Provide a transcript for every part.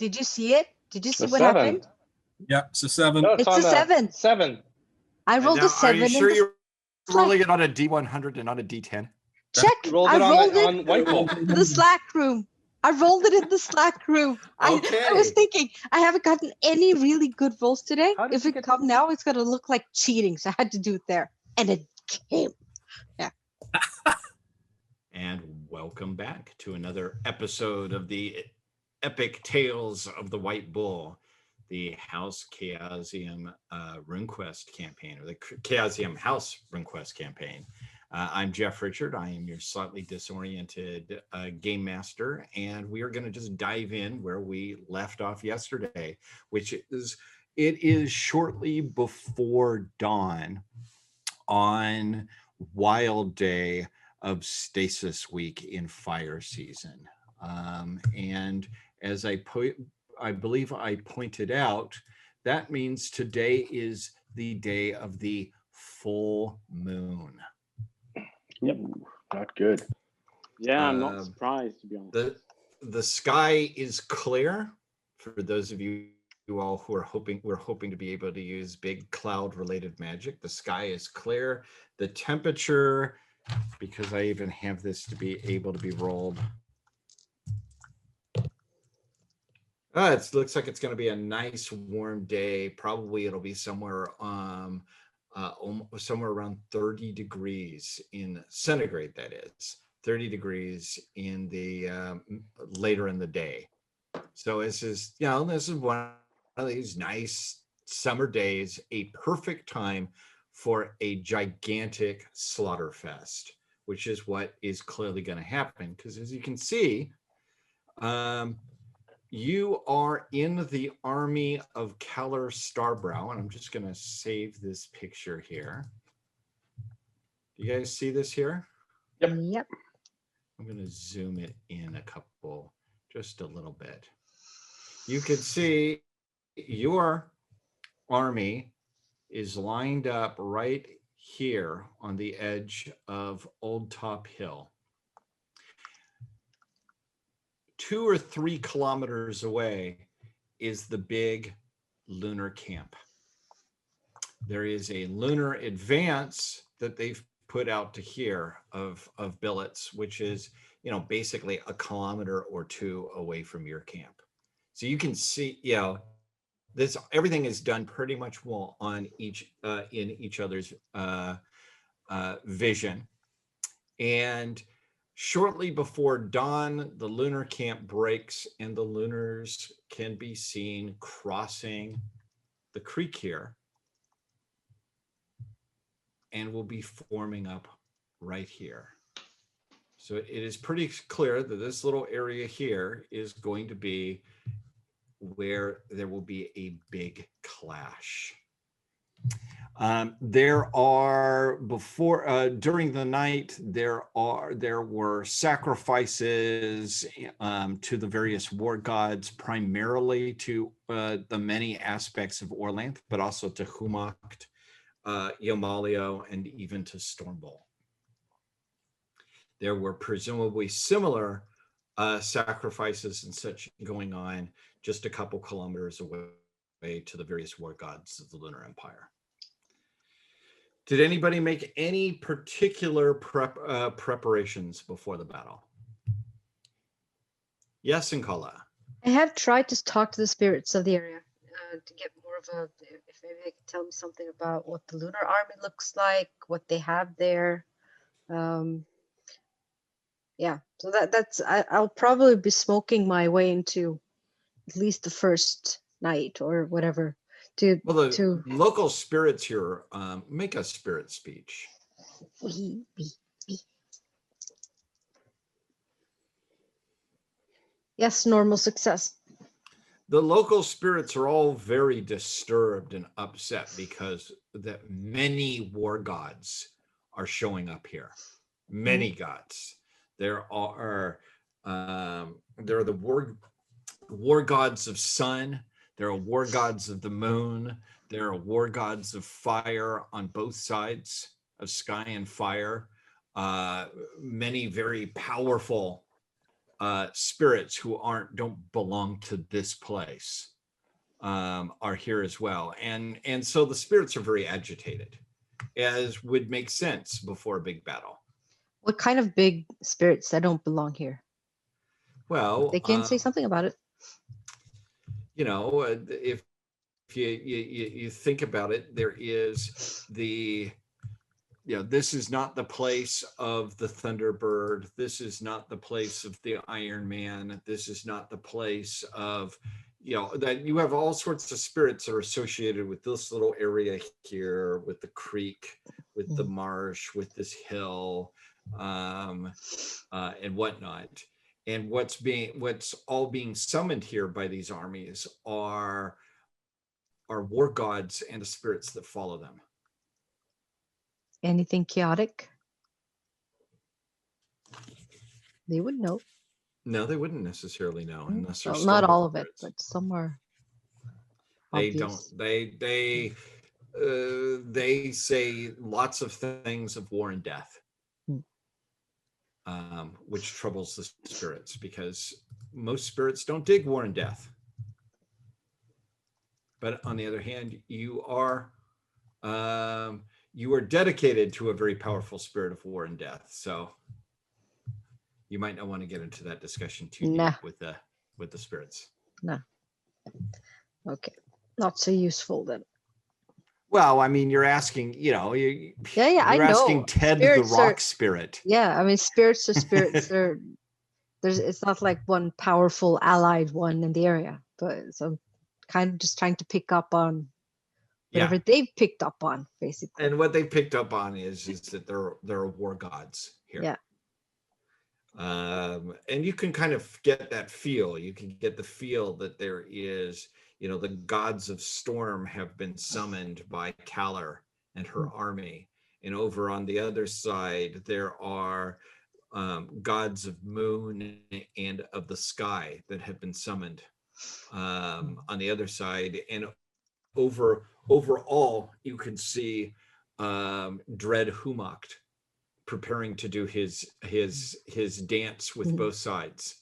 Did you see it? Did you see The what 7. happened? Yep, it's a 7. No, It's on a 7. 7. I rolled Now, a 7. Are you sure in the you're rolling Slack. it on a D100 and not a D10? Check. Rolled I it on rolled the- it on White Bull. in the Slack room. I rolled it in the Slack room. I was Okay. thinking, I haven't gotten any really good rolls today. How did If you it get come now, it's going to look like cheating. So I had to do it there. And it came. And welcome back to another episode of the Epic Tales of the White Bull, the House Chaosium RuneQuest campaign, or the Chaosium House RuneQuest campaign. I'm Jeff Richard. I am your slightly disoriented game master, and we are going to just dive in where we left off yesterday, which is it is shortly before dawn on Wild Day of Stasis Week in fire season. And as I believe I pointed out, that means today is the day of the full moon. Yep, not good. Yeah, I'm not surprised, to be honest. The sky is clear. For those of you all who are hoping to be able to use big cloud related magic, the sky is clear. The temperature, because I even have this to be able to be rolled. It looks like it's going to be a nice warm day. Probably it'll be somewhere around 30 degrees in centigrade. That is 30 degrees in the later in the day. So this is one of these nice summer days, a perfect time for a gigantic slaughter fest, which is what is clearly going to happen. Because as you can see, you are in the army of Keller Starbrow, and I'm just going to save this picture here. Do you guys see this here? Yep. I'm going to zoom it in just a little bit. You can see your army is lined up right here on the edge of Old Top Hill. 2 or 3 kilometers away is the big lunar camp. There is a lunar advance that they've put out to here of billets, which is, basically a kilometer or 2 away from your camp. So you can see, this everything is done pretty much well on in each other's vision. And shortly before dawn, the lunar camp breaks and the lunars can be seen crossing the creek here and will be forming up right here. So it is pretty clear that this little area here is going to be where there will be a big clash. During the night, there were sacrifices to the various war gods, primarily to the many aspects of Orlanth, but also to Humacht, Yomalio, and even to Stormbolt. There were presumably similar sacrifices and such going on just a couple kilometers away to the various war gods of the Lunar Empire. Did anybody make any particular preparations before the battle? Yes, Nkala. I have tried to talk to the spirits of the area to get more of if maybe they can tell me something about what the lunar army looks like, what they have there. Yeah, so I'll probably be smoking my way into at least the first night or whatever. The local spirits here make a spirit speech. We. Yes, normal success. The local spirits are all very disturbed and upset because that many war gods are showing up here. Many gods. There are the war gods of sun. There are war gods of the moon. There are war gods of fire on both sides of sky and fire. Many very powerful spirits who don't belong to this place are here as well. And so the spirits are very agitated, as would make sense before a big battle. What kind of big spirits that don't belong here? Well, They can say something about it. If you think about it, there is this is not the place of the Thunderbird. This is not the place of the Iron Man. This is not the place of, that you have all sorts of spirits that are associated with this little area here, with the creek, with the marsh, with this hill, and whatnot. And what's all being summoned here by these armies are war gods and the spirits that follow them. Anything chaotic? They would know. No, they wouldn't necessarily know unless they're not all of it, spirits. but some are. They obvious. don't. They say lots of things of war and death, which troubles the spirits because most spirits don't dig war and death. But on the other hand, you are dedicated to a very powerful spirit of war and death. So you might not want to get into that discussion too deep with the spirits. No. Okay. Not so useful then. Well, I mean, you're asking, you're I know. asking Ted Spirits the rock spirit. Yeah, I mean, spirits are spirits. It's not like one powerful allied one in the area, but so kind of just trying to pick up on whatever they've picked up on, basically. And what they picked up on is that there are war gods here. Yeah. And you can kind of get that feel. You can get the feel that there is, the gods of storm have been summoned by Kalar and her army. And over on the other side, there are gods of moon and of the sky that have been summoned on the other side. And overall, you can see Dread Humakt preparing to do his dance with both sides.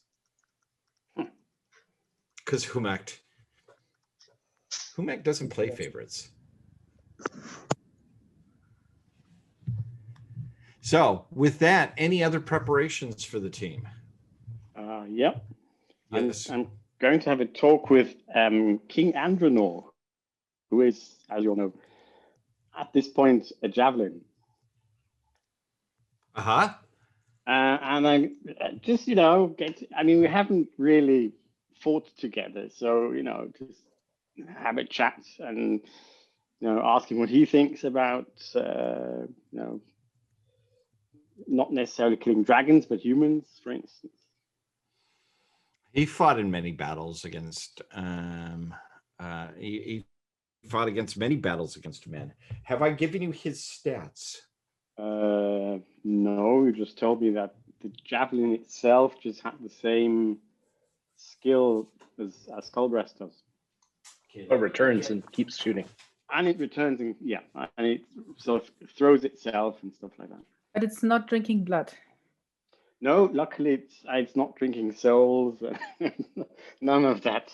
Because Humakt doesn't play favorites. So with that, any other preparations for the team? Yep. Yes. I'm going to have a talk with King Andronor, who is, as you all know, at this point, a javelin. Uh-huh. And I'm just, we haven't really fought together. So, just have a chat and, ask him what he thinks about, not necessarily killing dragons, but humans, for instance. He fought in many battles against, he fought against many battles against men. Have I given you his stats? No, you just told me that the javelin itself just had the same skill as Skullbreast does. It returns and keeps shooting. And it returns and it sort of throws itself and stuff like that. But it's not drinking blood. No, luckily it's not drinking souls. None of that.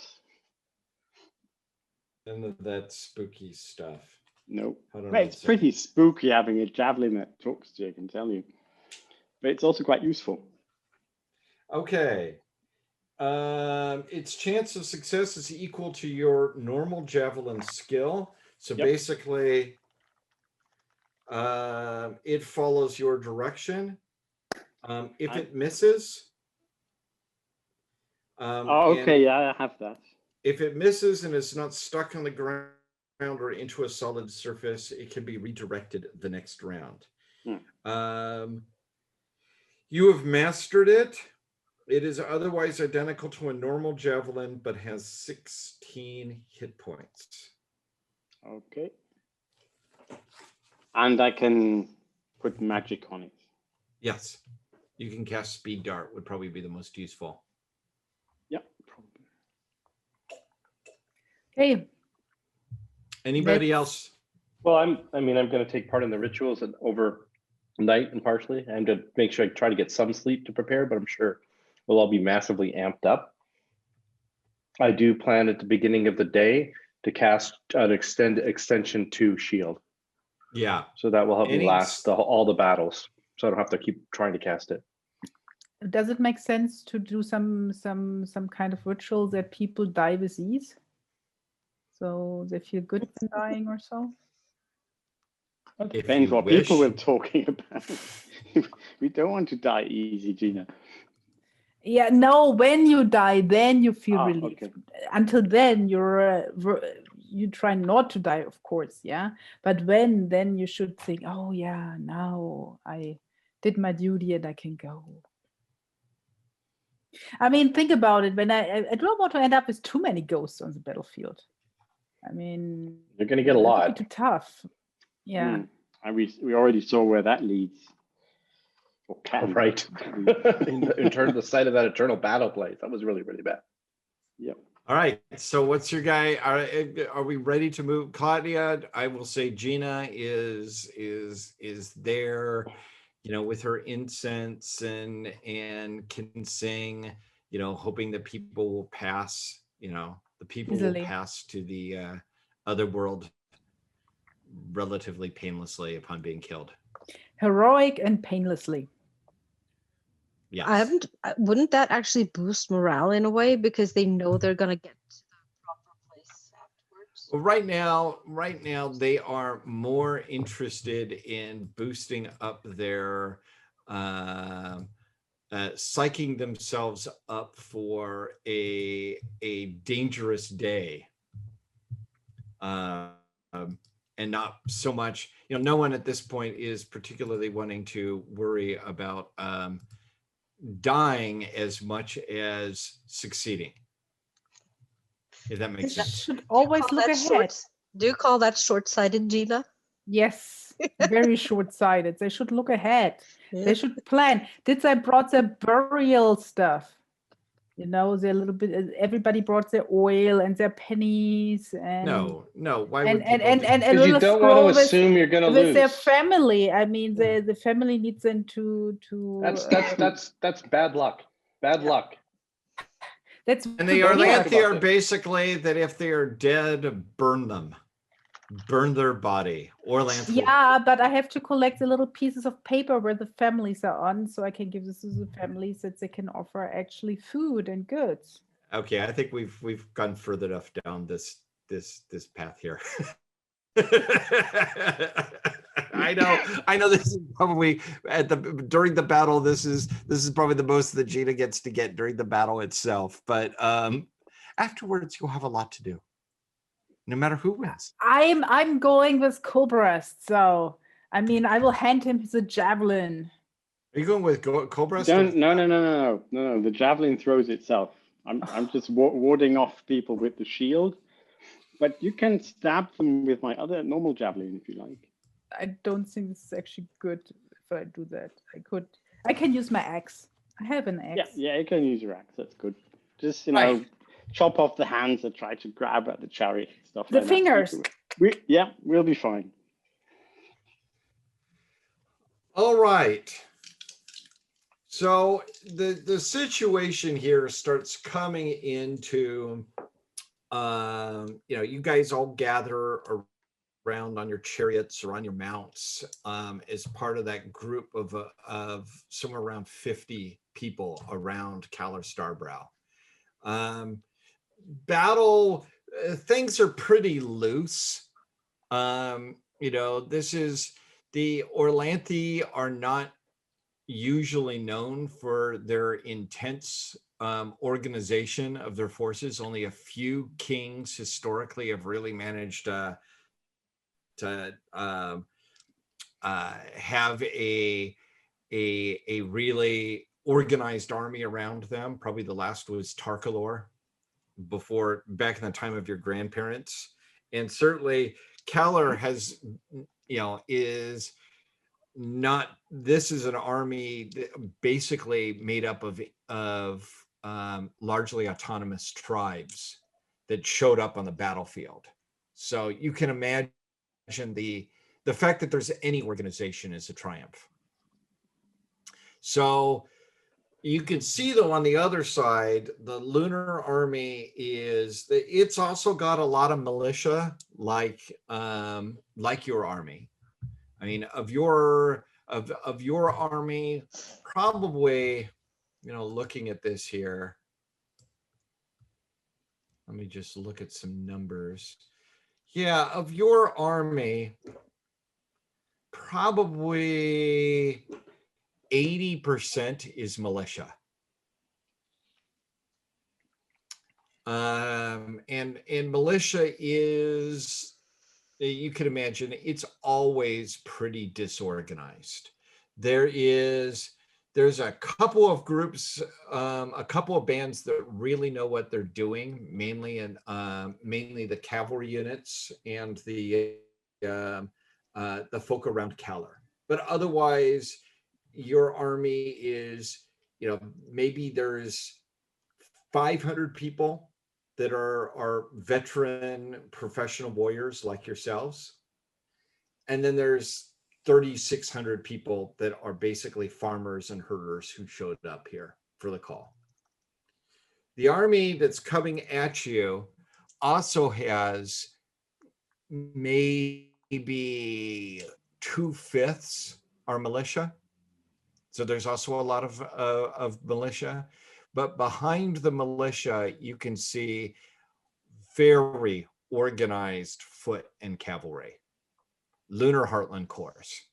None of that spooky stuff. No. It's pretty spooky having a javelin that talks to you, I can tell you. But it's also quite useful. Okay. Its chance of success is equal to your normal javelin skill. So basically, it follows your direction. If it misses, I have that. If it misses and is not stuck on the ground or into a solid surface, it can be redirected the next round. You have mastered it. It is otherwise identical to a normal javelin, but has 16 hit points. Okay. And I can put magic on it. Yes. You can cast Speed Dart, would probably be the most useful. Yep, probably. Okay. Anybody else? Well, I'm going to take part in the rituals and overnight and partially. I'm to make sure I try to get some sleep to prepare, but I'm sure will all be massively amped up. I do plan at the beginning of the day to cast an extension to shield. Yeah. So that will help me Any- last all the battles. So I don't have to keep trying to cast it. Does it make sense to do some kind of ritual that people die with ease? So they feel good when dying or so? It If depends you what people wish. we're talking about. We don't want to die easy, Gina. Yeah, no, when you die, then you feel Ah, relief. okay. Until then, you try not to die, of course, yeah. But then you should think, oh yeah, now I did my duty and I can go. I mean, think about it. When I don't want to end up with too many ghosts on the battlefield. I mean, You're going to get a that would lot. be too tough. Yeah. And we already saw where that leads. Or can. Right. In terms of the sight of that eternal battle place, that was really, really bad. Yep. All right. So what's your guy? Are we ready to move? Claudia, I will say Gina is there, with her incense and can sing, hoping that people will pass, the people Easily. will pass to the other world relatively painlessly upon being killed. Heroic and painlessly. Yes. Wouldn't that actually boost morale in a way because they know they're gonna get to the proper place afterwards? Well, right now they are more interested in boosting up their psyching themselves up for a dangerous day, and not so much. No one at this point is particularly wanting to worry about dying as much as succeeding. If that makes They sense. should always look ahead. Do you call that short-sighted, Gina? Yes, very short-sighted. They should look ahead. Yeah. They should plan. They brought their burial stuff. Their little bit. Everybody brought their oil and their pennies and No. Why and would people and do and, that? and a Because you little don't want scroll to assume you're going to with lose. their family. I mean, the family needs them to. That's bad luck. Bad luck. That's And the Orlanthi are basically that if they are dead, burn them. Burn their body. Orlanthi. Yeah, but I have to collect the little pieces of paper where the families are on, so I can give this to the families that they can offer actually food and goods. Okay, I think we've gone further enough down this path here. I know this is probably during the battle, this is probably the most that Gina gets to get during the battle itself, but afterwards you'll have a lot to do, no matter who wins. I'm going with Cobras, so I mean I will hand him the javelin. Are you going with Cobra? No. The javelin throws itself. I'm just warding off people with the shield, but you can stab them with my other normal javelin if you like. I don't think this is actually good if I do that. I can use my axe. I have an axe. Yeah, you can use your axe. That's good. Just Right. chop off the hands that try to grab at the chariot stuff. The like fingers. That. We'll be fine. All right. So the situation here starts coming into, you guys all gather around on your chariots or on your mounts as part of that group of somewhere around 50 people around Kalar Starbrow. Battle, things are pretty loose. This is the Orlanthi are not usually known for their intense organization of their forces. Only a few kings historically have really managed to have a really organized army around them. Probably the last was Tarkalor, back in the time of your grandparents, and certainly Kalar has, is not. This is an army basically made up of largely autonomous tribes that showed up on the battlefield. So you can imagine the fact that there's any organization is a triumph. So, You can see though on the other side, the Lunar Army it's also got a lot of militia like your army. I mean, of your army, probably, looking at this here, let me just look at some numbers. Yeah, of your army, probably 80% is militia. And militia is, you can imagine, it's always pretty disorganized. There's a couple of groups, a couple of bands that really know what they're doing, mainly the cavalry units and the folk around Kalar. But otherwise, your army is, maybe there's 500 people that are veteran professional warriors like yourselves. And then there's 3,600 people that are basically farmers and herders who showed up here for the call. The army that's coming at you also has maybe 2/5 are militia. So there's also a lot of militia. But behind the militia, you can see very organized foot and cavalry, Lunar Heartland Corps.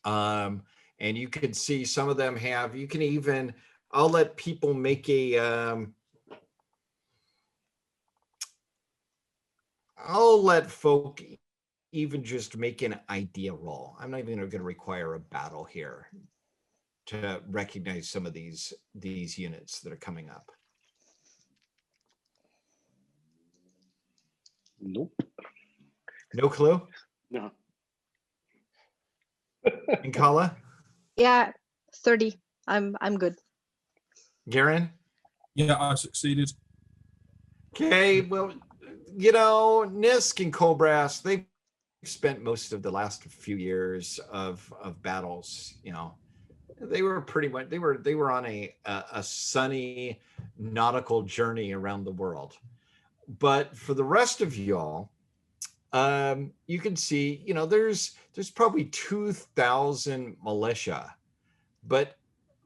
And you can see some of them have, you can even, I'll let people make I'll let folk even just make an idea roll. I'm not even going to require a battle here to recognize some of these units that are coming up. Nope. No clue? No. And Kala? Yeah, 30. I'm good. Garen? Yeah, I succeeded. Okay, well, Nisk and Cobras, they've spent most of the last few years of battles, they were pretty much, they were on a sunny nautical journey around the world. But for the rest of y'all, you can see, there's probably 2,000 militia, but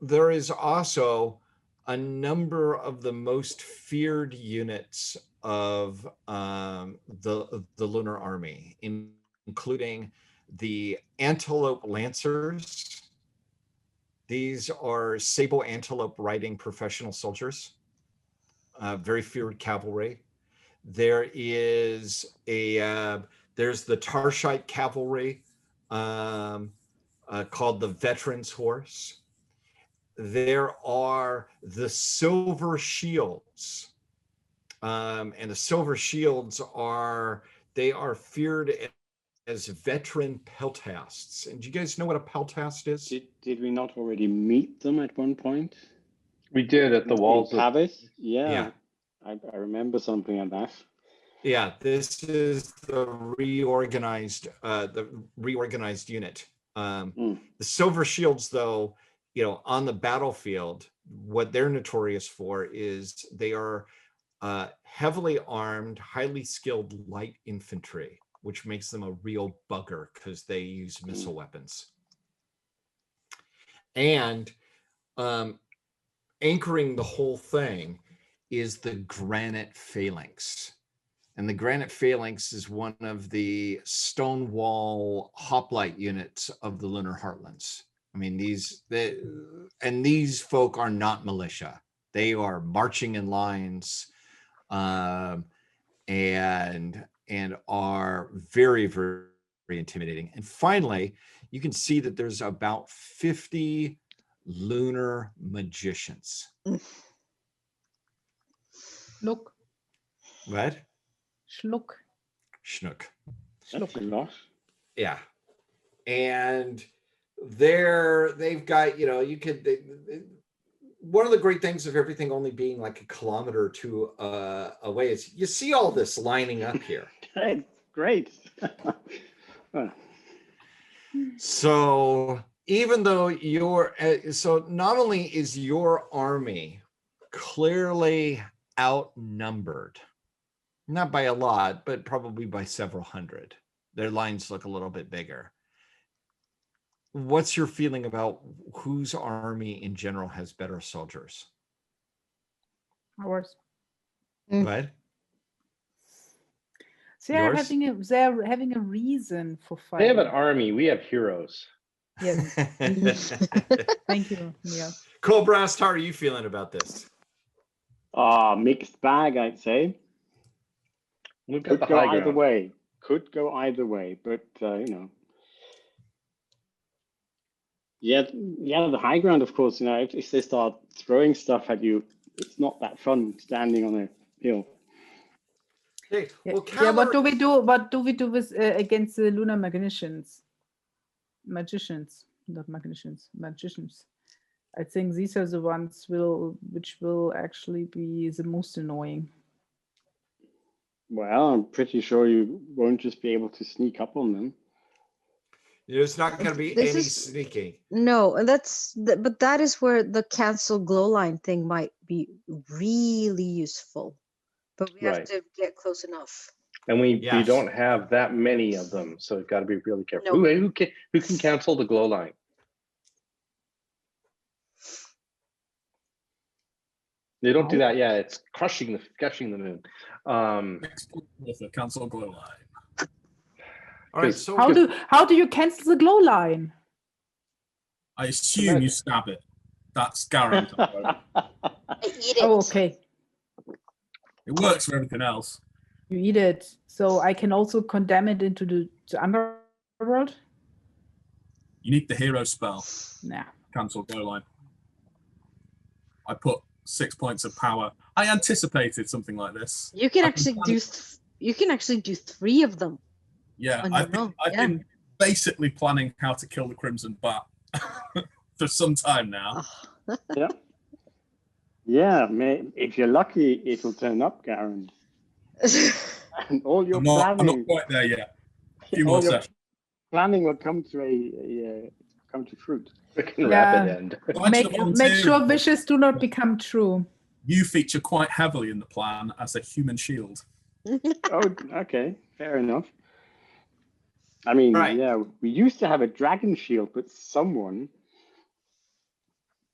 there is also a number of the most feared units of the Lunar Army, including the Antelope Lancers. These are sable antelope riding professional soldiers, very feared cavalry. There is there's the Tarshite cavalry called the Veterans Horse. There are the Silver Shields, and the Silver Shields are feared as veteran peltasts. And do you guys know what a peltast is? Did we not already meet them at one point? We did at the walls of Pavis? Yeah. Yeah. I remember something like that. Yeah, this is the reorganized unit. The Silver Shields, though, on the battlefield, what they're notorious for is they are heavily armed, highly skilled light infantry, which makes them a real bugger because they use missile weapons. And anchoring the whole thing is the Granite Phalanx. And the Granite Phalanx is one of the Stonewall hoplite units of the Lunar Heartlands. I mean, these folk are not militia. They are marching in lines and are very, very intimidating. And finally, you can see that there's about 50 lunar magicians. Look. What? Schluck. Schnook. That's a lot. Yeah. And they've got, one of the great things of everything only being like a kilometer or two away is you see all this lining up here. Great. So, even though so not only is your army clearly outnumbered, not by a lot, but probably by several hundred. Their lines look a little bit bigger. What's your feeling about whose army in general has better soldiers? Ours. What? So Yours? they're having a reason for They fighting. have an army. We have heroes. Yes. Thank you, Neil. Colbrast, how are you feeling about this? Mixed bag, I'd say. We've got Could the go high either ground. way. Could go either way, but yeah, the high ground, of course. If they start throwing stuff at you, it's not that fun standing on a hill. Hey, well, Yeah, what do we do? What do we do with against the lunar magicians? Magicians, not magicians. Magicians. I think these are the ones which will actually be the most annoying. Well, I'm pretty sure you won't just be able to sneak up on them. There's not going to be This any is- sneaking. No, and but that is where the cancel glow line thing might be really useful. But we have Right. to get close enough. And we Yes. don't have that many of them, so we've got to be really careful. No. Who can cancel the glow line? They don't do that. Yeah, it's crushing the moon. With a cancel glow line. All right, 'Cause- so How do you cancel the glow line? I assume you stab it. That's guaranteed. I eat it. Oh, okay. It works for everything else. You eat it, so I can also condemn it into the underworld. You need the hero spell. Nah. Cancel glow line. I put 6 points of power. I anticipated something like this. You can I actually plan do. it- You can actually do 3 of them. Yeah, on I've your own, been, I've been basically planning how to kill the Crimson Bat for some time now. Oh. Yeah, if you're lucky, it'll turn up, Garen. And all your I'm not planning, quite there yet. A few more all your sessions. planning will come to come to fruit. Freaking Yeah. rapid end. Well, Make actually, sure wishes do not become true. You feature quite heavily in the plan as a human shield. Oh, okay, fair enough. I mean, Right. yeah, we used to have a dragon shield, but someone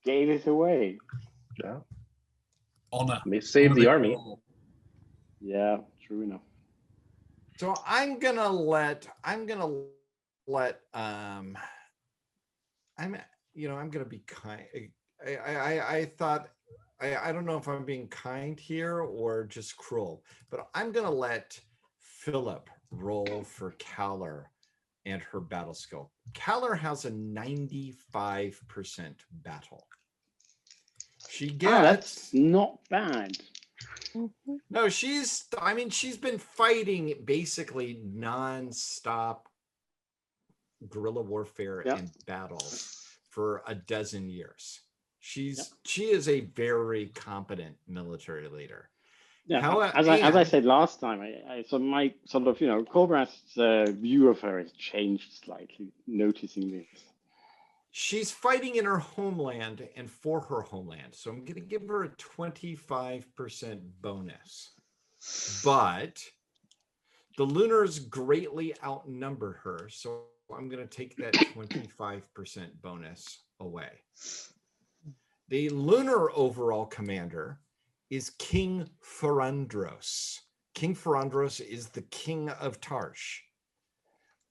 gave it away. Yeah. Honor. May save the Honor army. call. Yeah, true enough. So I'm gonna let I'm gonna be kind. I thought I don't know if I'm being kind here or just cruel, but I'm gonna let Philip roll for Kaller and her battle skill. Kaller has a 95% battle. She gets That's not bad. No, she's been fighting basically nonstop guerrilla warfare Yep. and battles for a dozen years. She is a very competent military leader. Yeah, How- as I and- said last time, so my sort of Colbrast's view of her has changed slightly. Noticing this. She's fighting in her homeland and for her homeland. So I'm going to give her a 25% bonus. But the Lunars greatly outnumber her. So I'm going to take that 25% bonus away. The Lunar overall commander is King Ferandros. King Ferandros is the king of Tarsh.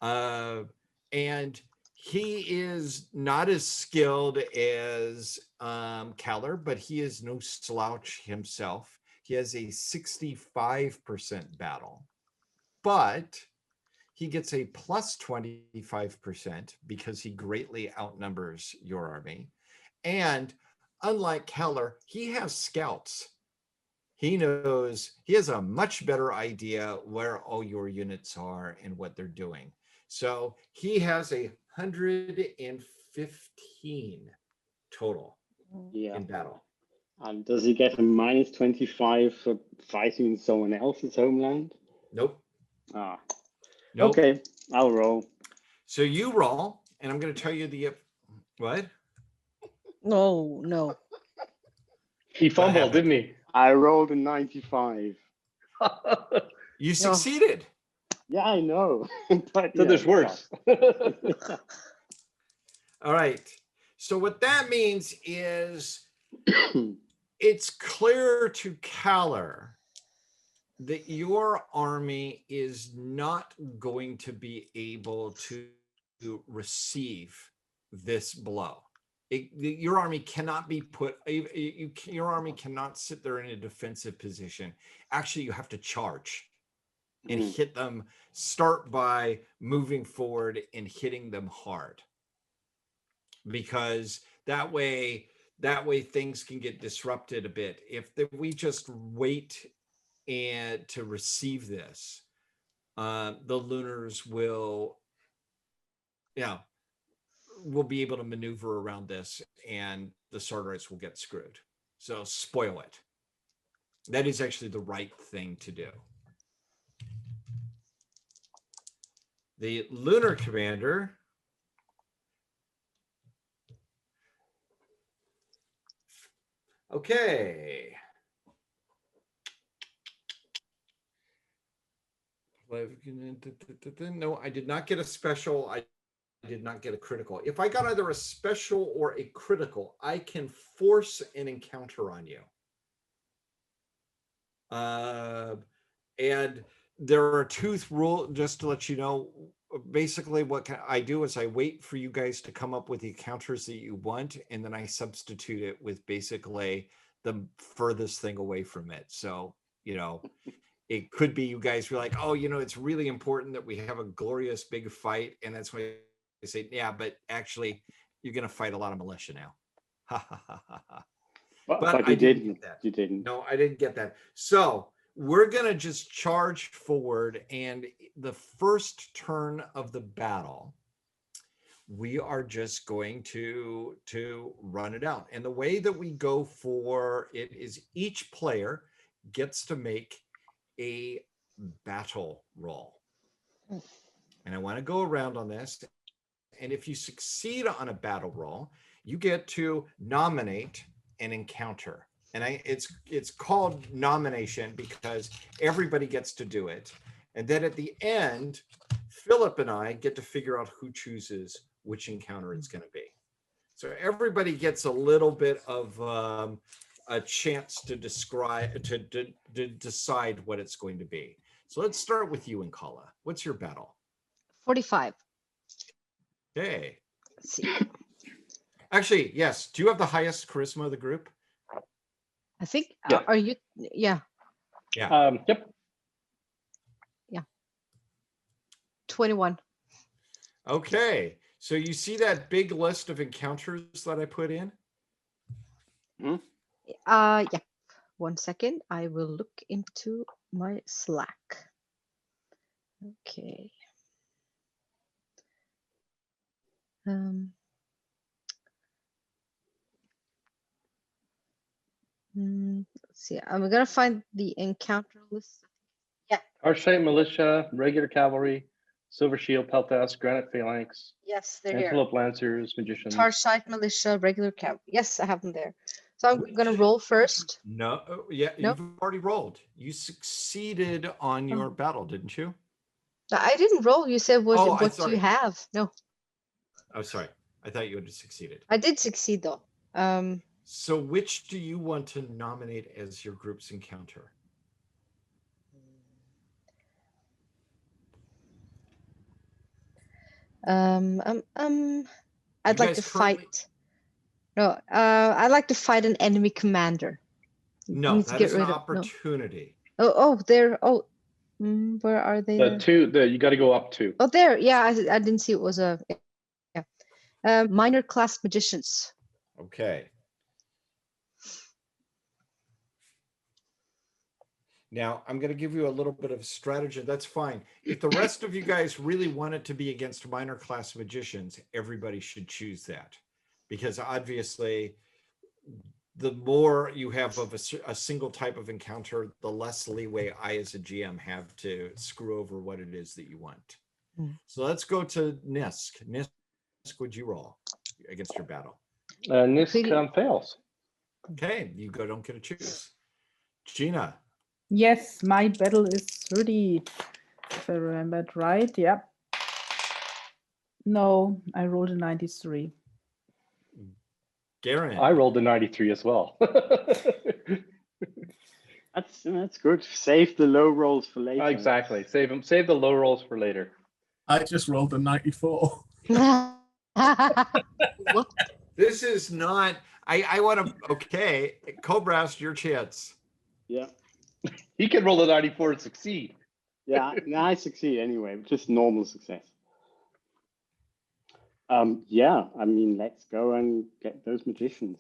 And he is not as skilled as Kaller, but he is no slouch himself. He has a 65% battle, but he gets a plus 25% because he greatly outnumbers your army. And unlike Kaller, he has scouts. He knows, he has a much better idea where all your units are and what they're doing. So he has 115 total Yeah. in battle. And does he get a minus 25 for fighting in someone else's homeland? Nope. Ah, Nope. okay, I'll roll. So you roll, and I'm going to tell you What? No. He fumbled, didn't he? I rolled a 95. You succeeded. Yeah, I know. But So there's worse. All right. So what that means is it's clear to Kaller that your army is not going to be able to receive this blow. Your army cannot be put, your army cannot sit there in a defensive position. Actually, you have to charge and hit them. Start by moving forward and hitting them hard, because that way things can get disrupted a bit. If we just wait and to receive this, the Lunars will be able to maneuver around this, and the Sartorites will get screwed. So spoil it. That is actually the right thing to do. The Lunar commander okay. No, I did not get a special. I did not get a critical. If I got either a special or a critical, I can force an encounter on you. And there are two rules, just to let you know. Basically, what I do is I wait for you guys to come up with the encounters that you want, and then I substitute it with basically the furthest thing away from it. So, it could be you guys were like, oh, it's really important that we have a glorious big fight. And that's why I say, yeah, but actually you're going to fight a lot of militia now. But you didn't get that. You didn't. No, I didn't get that. So we're going to just charge forward. And the first turn of the battle, we are just going to run it out. And the way that we go for it is each player gets to make a battle roll. And I want to go around on this. And if you succeed on a battle roll, you get to nominate an encounter. And it's called nomination because everybody gets to do it. And then at the end, Philip and I get to figure out who chooses which encounter it's going to be. So everybody gets a little bit of a chance to describe, to decide what it's going to be. So let's start with you, Nkala. What's your battle? 45. Okay. Let's see. Actually, yes. Do you have the highest charisma of the group? I think. Yeah. Are you? Yeah. Yeah. Yep. Yeah. 21. Okay. So you see that big list of encounters that I put in? Yeah. 1 second. I will look into my Slack. Okay. Let's see. I'm gonna find the encounter list. Yeah. Archite militia, regular cavalry, silver shield, peltas, granite phalanx, Yes, they're antelope lancers, magicians. Tarshite militia, regular camp. Yes, I have them there. So I'm gonna roll first. No. Yeah, Nope. You've already rolled. You succeeded on your battle, didn't you? I didn't roll. You said what sorry. you have. No. Oh, sorry. I thought you had succeeded. I did succeed though. So which do you want to nominate as your group's encounter? I'd like to fight. No, I'd like to fight an enemy commander. No, that is an opportunity. No. Oh, there. Oh, where are they? The two. You got to go up to. Oh, there. Yeah, I didn't see it was a. Yeah. Minor class magicians. Okay. Now, I'm going to give you a little bit of strategy. That's fine. If the rest of you guys really want it to be against minor class magicians, everybody should choose that. Because obviously, the more you have of a single type of encounter, the less leeway I as a GM have to screw over what it is that you want. So let's go to Nisk. Nisk, would you roll? against your battle. And this Completely. fails. Okay, you don't get to choose. Gina. Yes, my battle is 30. If I remembered right, yeah. No, I rolled a 93. Garen. I rolled a 93 as well. That's good. Save the low rolls for later. Exactly. Save them. Save the low rolls for later. I just rolled a 94. What? This is not. I want to. Okay, Cobras, your chance. Yeah. He can roll a 94 and succeed. Yeah. I succeed anyway. Just normal success. Yeah. I mean, let's go and get those magicians.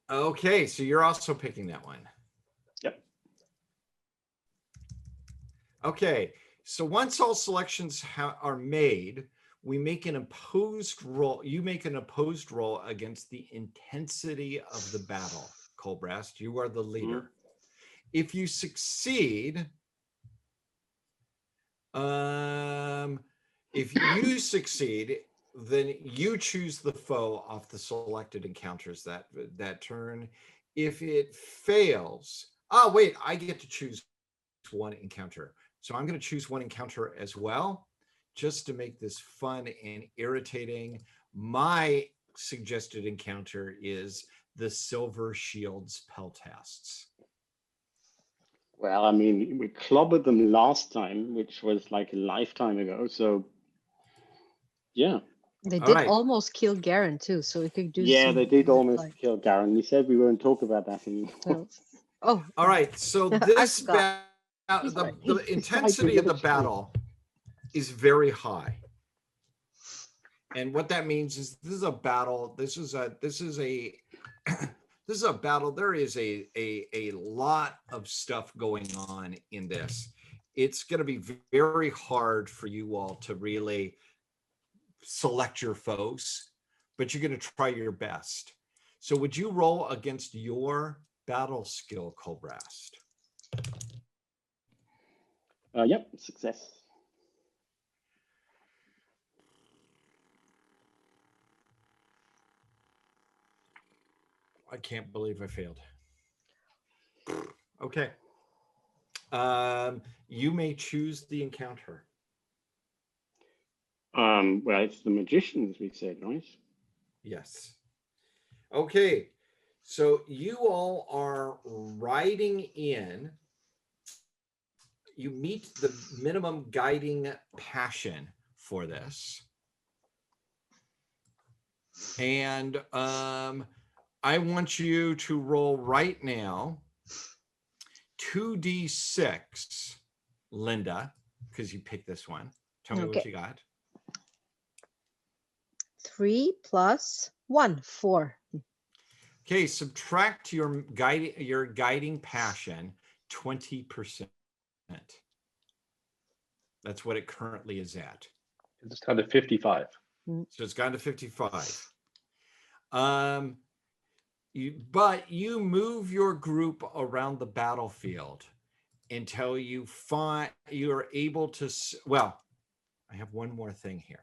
Okay, so you're also picking that one. Yep. Okay, so once all selections are made, we make an opposed roll. You make an opposed roll against the intensity of the battle. Colbrast, you are the leader. If you succeed, then you choose the foe off the selected encounters that turn. If it fails, wait, I get to choose one encounter. So I'm going to choose one encounter as well, just to make this fun and irritating. My suggested encounter is the Silver Shields Peltasts. Well, I mean, we clobbered them last time, which was like a lifetime ago. So, yeah. They did almost kill Garen too, so we could do. Yeah, they did almost kill Garen. We said we won't talk about that anymore. Oh. All right. So this the intensity of the battle is very high, and what that means is this is a battle. This is a battle. There is a lot of stuff going on in this. It's going to be very hard for you all to really select your foes, but you're going to try your best. So would you roll against your battle skill, Colbrast? Yep, success. I can't believe I failed. Okay. You may choose the encounter. Well, it's the magicians, we said, right? Yes. Okay. So you all are riding in. You meet the minimum guiding passion for this. And I want you to roll right now 2d6, Linda, because you picked this one. Tell me what you got. 3 + 1, 4. Okay, subtract your guiding passion 20%. That's what it currently is at. It's down to 55. So it's gone to 55. But you move your group around the battlefield until you're able to. Well, I have one more thing here.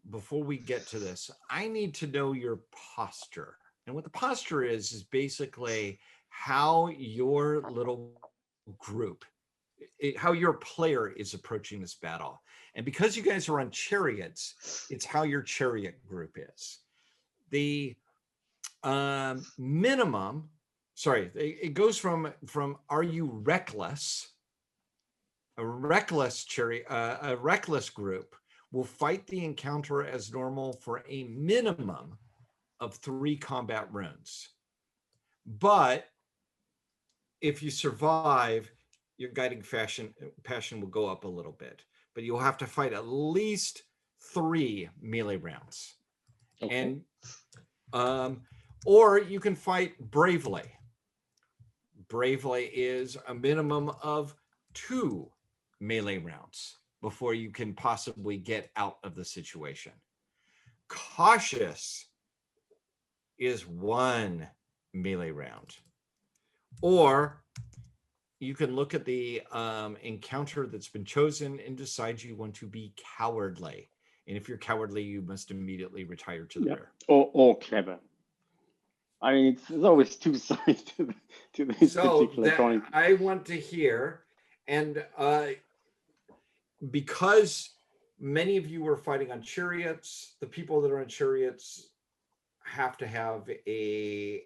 Before we get to this, I need to know your posture. And what the posture is basically how your little group, how your player is approaching this battle. And because you guys are on chariots, it's how your chariot group is. The minimum, it goes from are you reckless? A reckless chariot, a reckless group will fight the encounter as normal for a minimum of 3 combat runes. But if you survive, your guiding passion will go up a little bit. But you'll have to fight at least 3 melee rounds. Okay. And or you can fight bravely. Bravely is a minimum of 2 melee rounds before you can possibly get out of the situation. Cautious is 1 melee round. Or you can look at the encounter that's been chosen and decide you want to be cowardly. And if you're cowardly, you must immediately retire to the rear. Or clever. I mean, there's always two sides to this particular coin. I want to hear, and because many of you are fighting on chariots, the people that are on chariots have to have a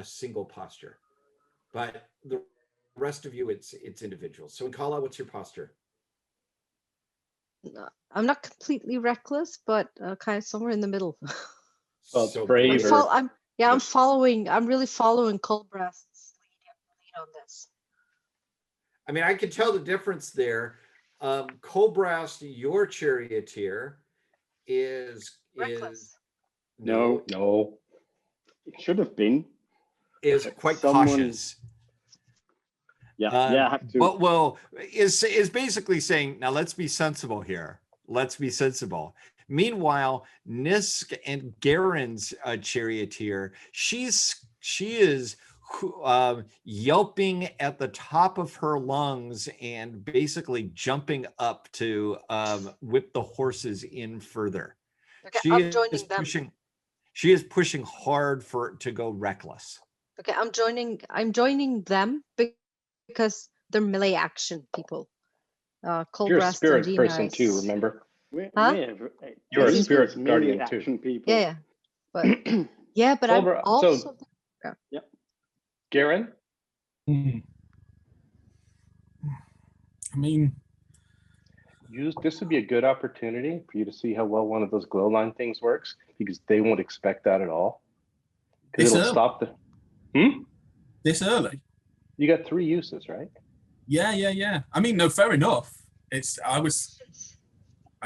single posture, but the rest of you, it's individual. So Nkala, what's your posture? I'm not completely reckless, but kind of somewhere in the middle. Well, So brave. I'm really following Colbrast's lead on this. I mean, I can tell the difference there. Colbrast, your charioteer, is Reckless. No. It should have been. Is quite cautious. Yeah, I have to. But well, is basically saying, now let's be sensible here. Let's be sensible. Meanwhile, Nisk and Garen's charioteer, she is yelping at the top of her lungs and basically jumping up to whip the horses in further. Okay, I'm joining them. She is pushing hard to go reckless. Okay, I'm joining them because they're melee action people. You're a spirit person too, remember? You're a spirit guardian too. People. Yeah, but yeah, but I'm also. Yep. Garen? I mean, this would be a good opportunity for you to see how well one of those glow line things works, because they won't expect that at all. Because it'll stop the. This early? You got 3 uses, right? Yeah. I mean, no, fair enough. And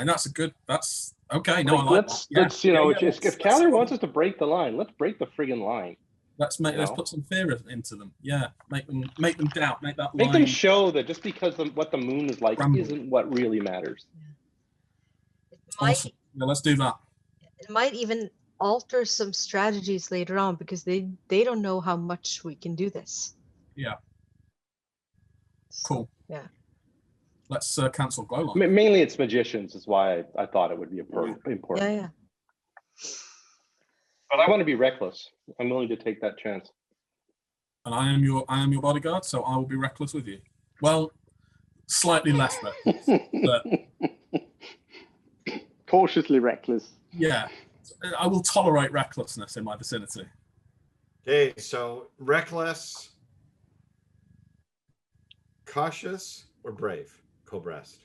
that's okay. No, let's if Callie wants us to break the line, let's break the friggin' line. Let's put some fear into them. Yeah, make them doubt. Make them show that just because of what the moon is like isn't what really matters. Awesome. Yeah, let's do that. It might even alter some strategies later on because they don't know how much we can do this. Yeah. So, cool. Yeah. Let's cancel glow line. Mainly it's magicians is why I thought it would be important. Yeah. But I want to be reckless. I'm willing to take that chance. And I am your bodyguard, so I will be reckless with you. Well, slightly less reckless, but cautiously reckless. Yeah, I will tolerate recklessness in my vicinity. Okay, so reckless, cautious, or brave? Colbrast.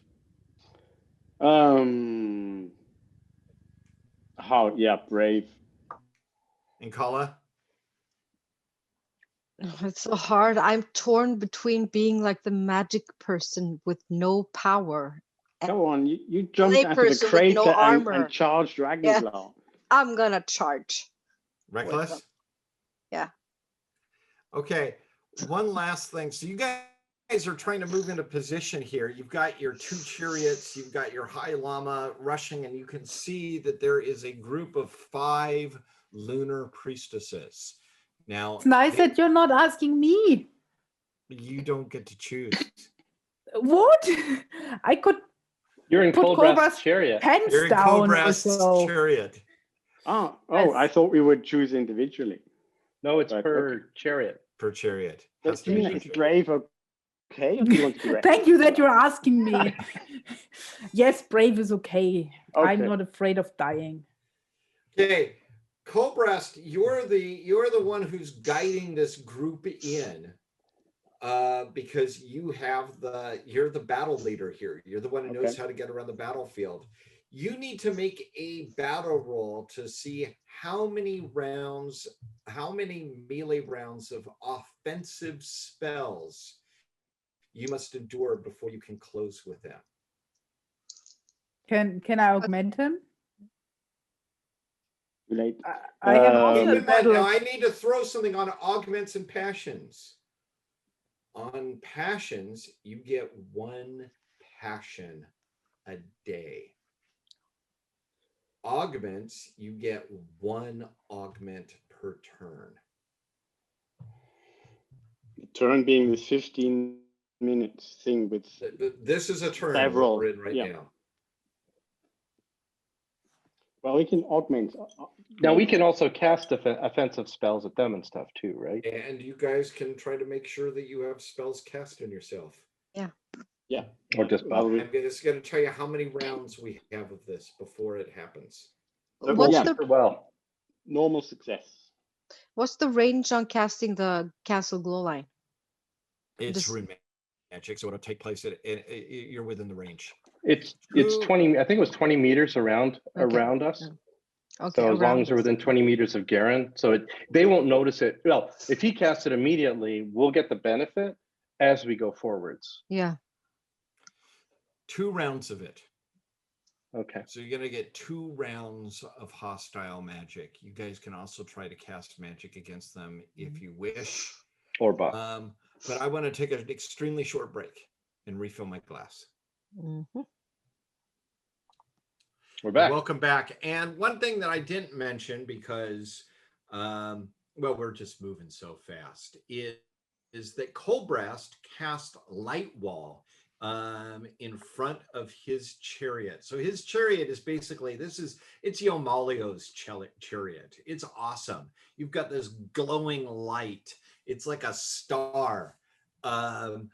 Brave. And Kala? It's so hard. I'm torn between being like the magic person with no power. Go on, you jumped out of the crater and charged Dragon's Law. I'm gonna charge. Reckless? Yeah. Okay, one last thing. So you guys are trying to move into position here. You've got your 2 chariots, you've got your High Llama rushing, and you can see that there is a group of 5 lunar priestesses. Now, it's nice that you're not asking me. You don't get to choose. What? I could. You're in Colbrast's chariot. You're in Colbrast's chariot. Oh! I thought we would choose individually. No, it's per chariot. Per chariot. Is brave okay? Or do you want to be Thank you that you're asking me. Yes, brave is okay. I'm not afraid of dying. Okay. Colbrast, you're the one who's guiding this group in, because you're the battle leader here. You're the one who knows how to get around the battlefield. You need to make a battle roll to see how many melee rounds of offensive spells you must endure before you can close with them. Can I augment him? I have also now I need to throw something on augments and passions. On passions, you get 1 passion a day. Augments, you get 1 augment per turn. The turn being this 15-minute thing with This is a turn several, we're in right now. Well, we can augment. Now we can also cast offensive spells at them and stuff too, right? And you guys can try to make sure that you have spells cast on yourself. Yeah. Or just buff. I'm just going to tell you how many rounds we have of this before it happens. So, What's yeah, the normal success. what's the range on casting the cancel glow line? It's rune magic, so it'll take place you're within the range. It's 20. I think it was 20 meters around us. Okay. So as long as we're within 20 meters of Garen, so they won't notice it. Well, if he casts it immediately, we'll get the benefit as we go forwards. Yeah. 2 rounds of it. Okay. So you're going to get 2 rounds of hostile magic. You guys can also try to cast magic against them if you wish. Or buff. But I want to take an extremely short break and refill my glass. Mm-hmm. We're back. Welcome back. And one thing that I didn't mention because, well, we're just moving so fast, is that Colbrast cast Light Wall in front of his chariot. So his chariot is basically, it's Yomalio's chariot. It's awesome. You've got this glowing light. It's like a star going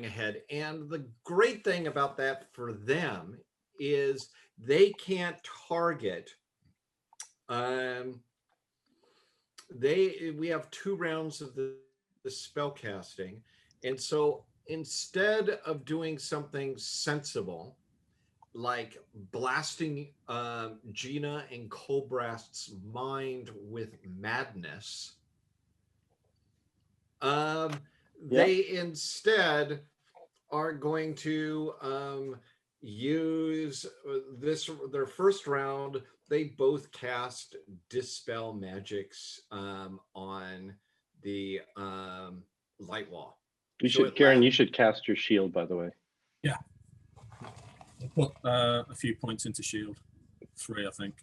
ahead. And the great thing about that for them is they can't target. We have 2 rounds of the spell casting. And so instead of doing something sensible, like blasting Gina and Colbrast's mind with madness, they instead are going to use their first round. They both cast Dispel Magics on the light wall. Garen, you should cast your shield, by the way. Yeah. I'll put a few points into shield. 3, I think.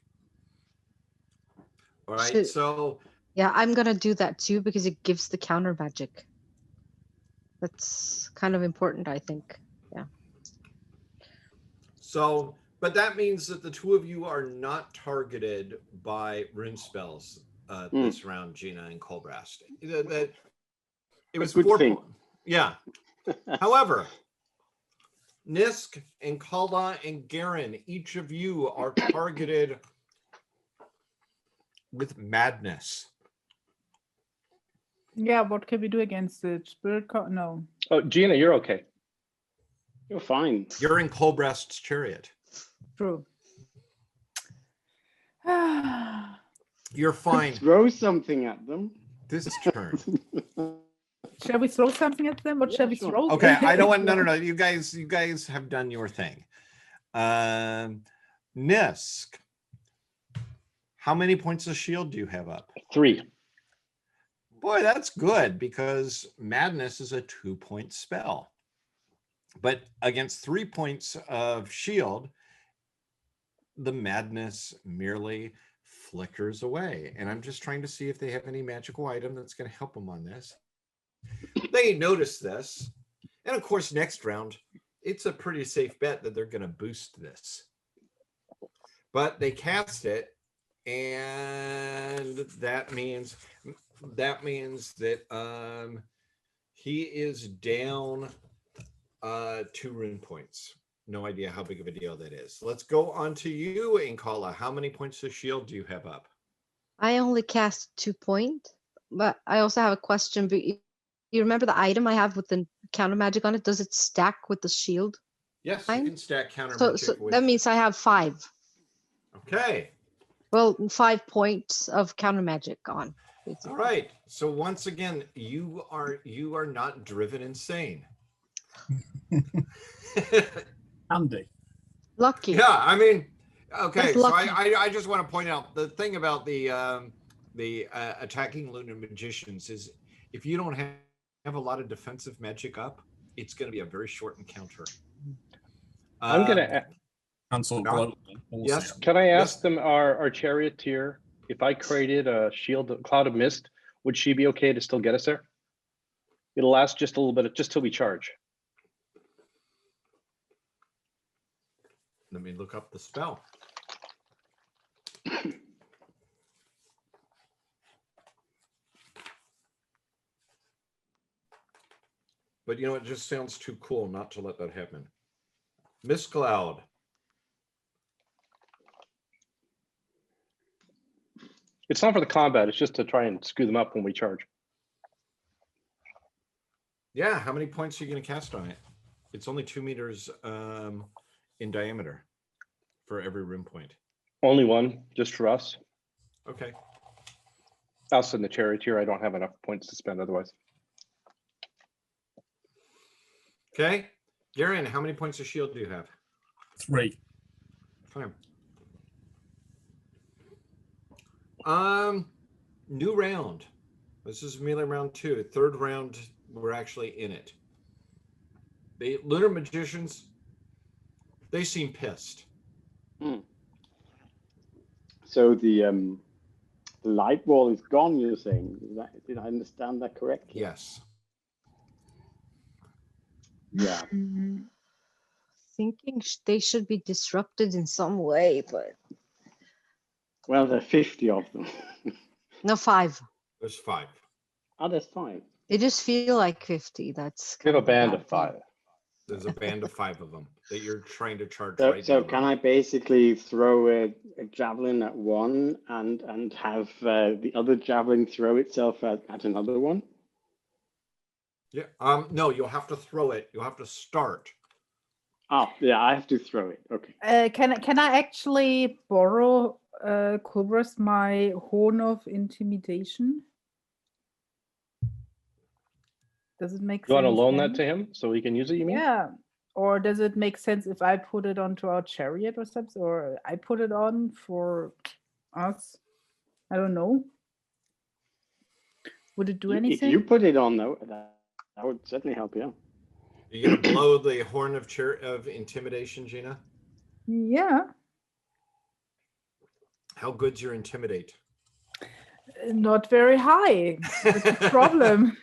All right, so... Yeah, I'm going to do that too because it gives the counter magic. That's kind of important, I think. Yeah. So, but that means that the 2 of you are not targeted by rune spells this round, Gina and Colbrast. That it was 4 points. Yeah. However, Nisk and Kala and Garen, each of you are targeted with madness. Yeah, what can we do against it? Spirit no. Oh, Gina, you're okay. You're fine. You're in Colbrast's chariot. True. You're fine. Throw something at them. This turn. Shall we throw something at them? What shall we throw? Okay, I don't want. No. You guys have done your thing. Nisk, how many points of shield do you have up? 3. Boy, that's good because madness is a 2-point spell. But against 3 points of shield, the madness merely flickers away. And I'm just trying to see if they have any magical item that's going to help them on this. They notice this. And of course, next round, it's a pretty safe bet that they're going to boost this. But they cast it, and that means that he is down 2 rune points. No idea how big of a deal that is. Let's go on to you, Inkala. How many points of shield do you have up? I only cast 2 points, but I also have a question. But you remember the item I have with the counter magic on it? Does it stack with the shield? Yes, you can stack counter magic. So that means I have 5. Okay. Well, 5 points of counter magic on. Basically. All right. So once again, you are not driven insane. Andy. Lucky. Yeah, I mean, okay. That's So lucky. I just want to point out the thing about the attacking lunar magicians is if you don't have a lot of defensive magic up, it's going to be a very short encounter. I'm going to cancel. Yes. Can I ask them, our charioteer, if I created a shield, cloud of mist, would she be okay to still get us there? It'll last just a little bit, just till we charge. Let me look up the spell. But you know, it just sounds too cool not to let that happen. Mist Cloud. It's not for the combat. It's just to try and screw them up when we charge. Yeah, how many points are you going to cast on it? It's only 2 meters in diameter for every rune point. Only one, just for us. Okay. Us in the charioteer, I don't have enough points to spend otherwise. Okay. Garen, how many points of shield do you have? 3. Fine. New round. This is melee round 2. Third round, we're actually in it. The lunar magicians, they seem pissed. So the light wall is gone, you're saying? Did I understand that correctly? Yes. Yeah. Thinking they should be disrupted in some way, but Well, there are 50 of them. no, 5. There's 5. Oh, there's 5. They just feel like 50. That's We have a kind band bad of 5. thing. There's a band of 5 of them that you're trying to charge So, right so now. can I basically throw a javelin at one and have the other javelin throw itself at another one? Yeah. No, you'll have to throw it. You'll have to start. Oh, yeah, I have to throw it. Okay. Can I actually borrow Cobra's my horn of intimidation? Does it make sense? You want to loan that to him so he can use it, you mean? Yeah. Or does it make sense if I put it onto our chariot or something? Or I put it on for us? I don't know. Would it do anything? If you put it on, though, that would certainly help you. You're going to blow the horn of intimidation, Gina? Yeah. How good's your intimidate? Not very high. That's the problem.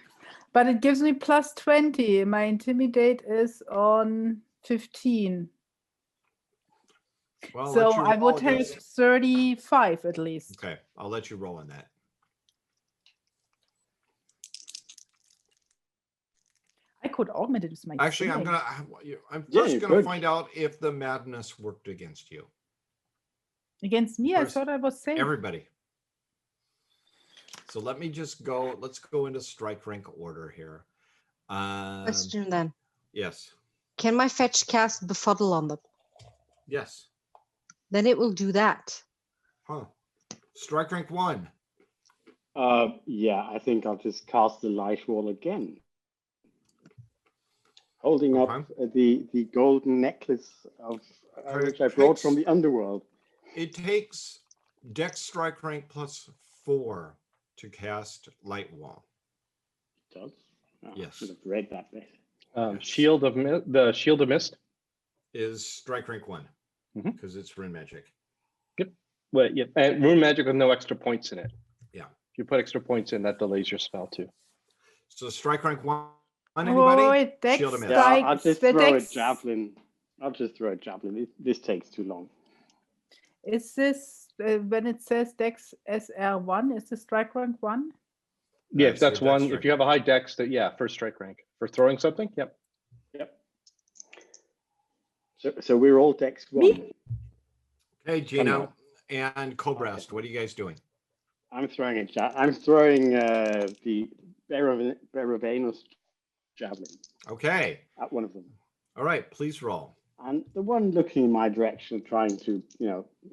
But it gives me plus 20. My intimidate is on 15. Well, So I would have 35 at least. Okay, I'll let you roll on that. I could augment it with my Actually, I'm intimidate. first gonna find out if the madness worked against you. Against me? First, I thought I was safe. Everybody. So let me just go. Let's go into strike rank order here. Question then. Yes. Can my fetch cast befuddle on them? Yes. Then it will do that. Huh. Strike rank 1. Yeah, I think I'll just cast the light wall again. Holding up the golden necklace of which I brought from the underworld. It takes Dex strike rank plus 4 to cast light wall. It does? Oh, Yes. I should have read that bit. The shield of mist is strike rank 1 because it's rune magic. Yep. Well, yeah, and rune magic with no extra points in it. Yeah. If you put extra points in, that delays your spell too. So strike rank 1. Anybody? Dex Shield of mist. Yeah, I'll just throw a javelin. I'll just throw a javelin. This takes too long. Is this when it says Dex SR1? Is the strike rank 1? Yeah, if that's one. If you have a high dex, first strike rank for throwing something. Yep. Yep. So we're all Dex 1. Hey, Gino and Cobrest, what are you guys doing? I'm throwing the Baravanus javelin. Okay. At one of them. All right, please roll. And the one looking in my direction, trying to,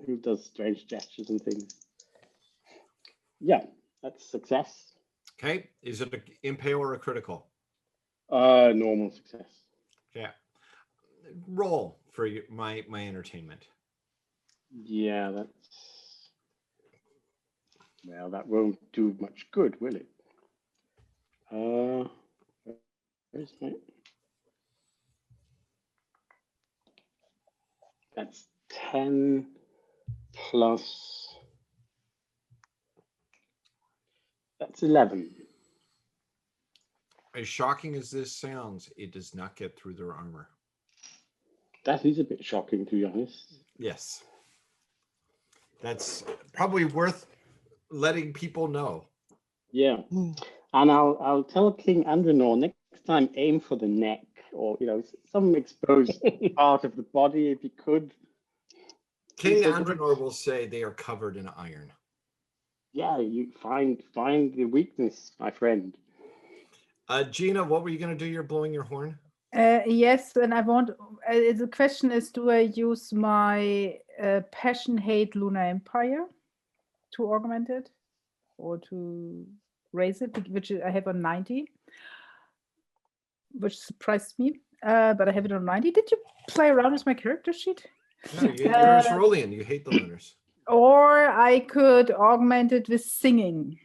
who does strange gestures and things. Yeah, that's success. Okay, is it an impale or a critical? Normal success. Yeah. Roll for my entertainment. Yeah, that won't do much good, will it? Where's my? That's 10 plus. That's 11. as shocking as this sounds, it does not get through their armor. That is a bit shocking, to be honest. Yes. That's probably worth letting people know. Yeah. And I'll tell King Andronor next time, aim for the neck, or some exposed part of the body if you could. King Andronor will say they are covered in iron. Yeah, you find the weakness, my friend. Gina, what were you going to do? You're blowing your horn? Yes, and I want. The question is, do I use my passion hate Lunar Empire to augment it, or to raise it, which I have on 90, which surprised me. But I have it on 90. Did you play around with my character sheet? No, you're a Cerulean. You hate the Lunars. Or I could augment it with singing,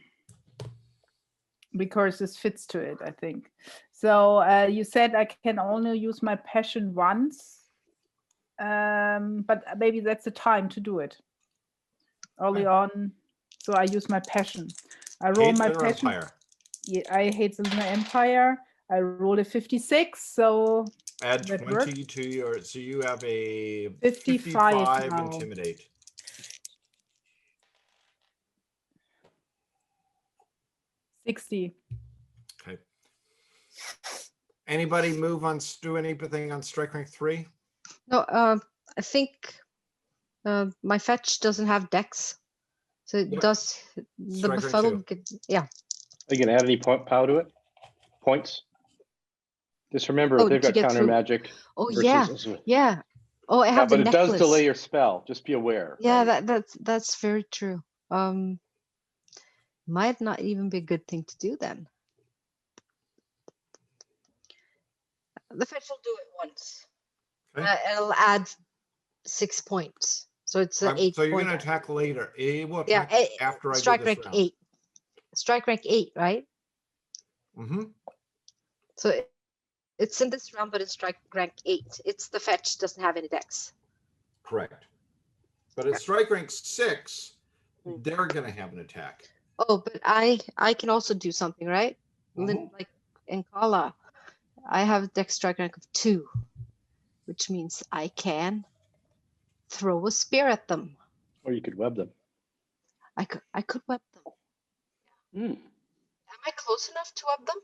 because this fits to it, I think. So you said I can only use my passion once, but maybe that's the time to do it. Early on, so I use my passion. I roll my passion. Empire. Yeah, I hate the Lunar Empire. I roll a 56, so add 20 to your. So you have a 55 now. Intimidate. $60. Okay. Anybody do anything on strike rank 3? No, I think my fetch doesn't have dex, so it does the befuddled. Yeah. Are you gonna add any POW to it? Points. Just remember, they've got counter magic. Oh yeah, yeah. Oh, I have the necklace. But it does delay your spell. Just be aware. Yeah, right? that's very true. Might not even be a good thing to do then. The fetch will do it once. Okay. It'll add 6 points, so it's 8. So you're going to attack later. After I strike do this rank round. 8. Strike rank 8, right? Mm-hmm. So it's in this round, but it's strike rank 8. It's the fetch doesn't have any dex. Correct. But at strike rank 6, they're going to have an attack. Oh, but I can also do something, right? Like in Kala, I have a dex strike rank of 2, which means I can throw a spear at them. Or you could web them. I could web them. Am I close enough to web them?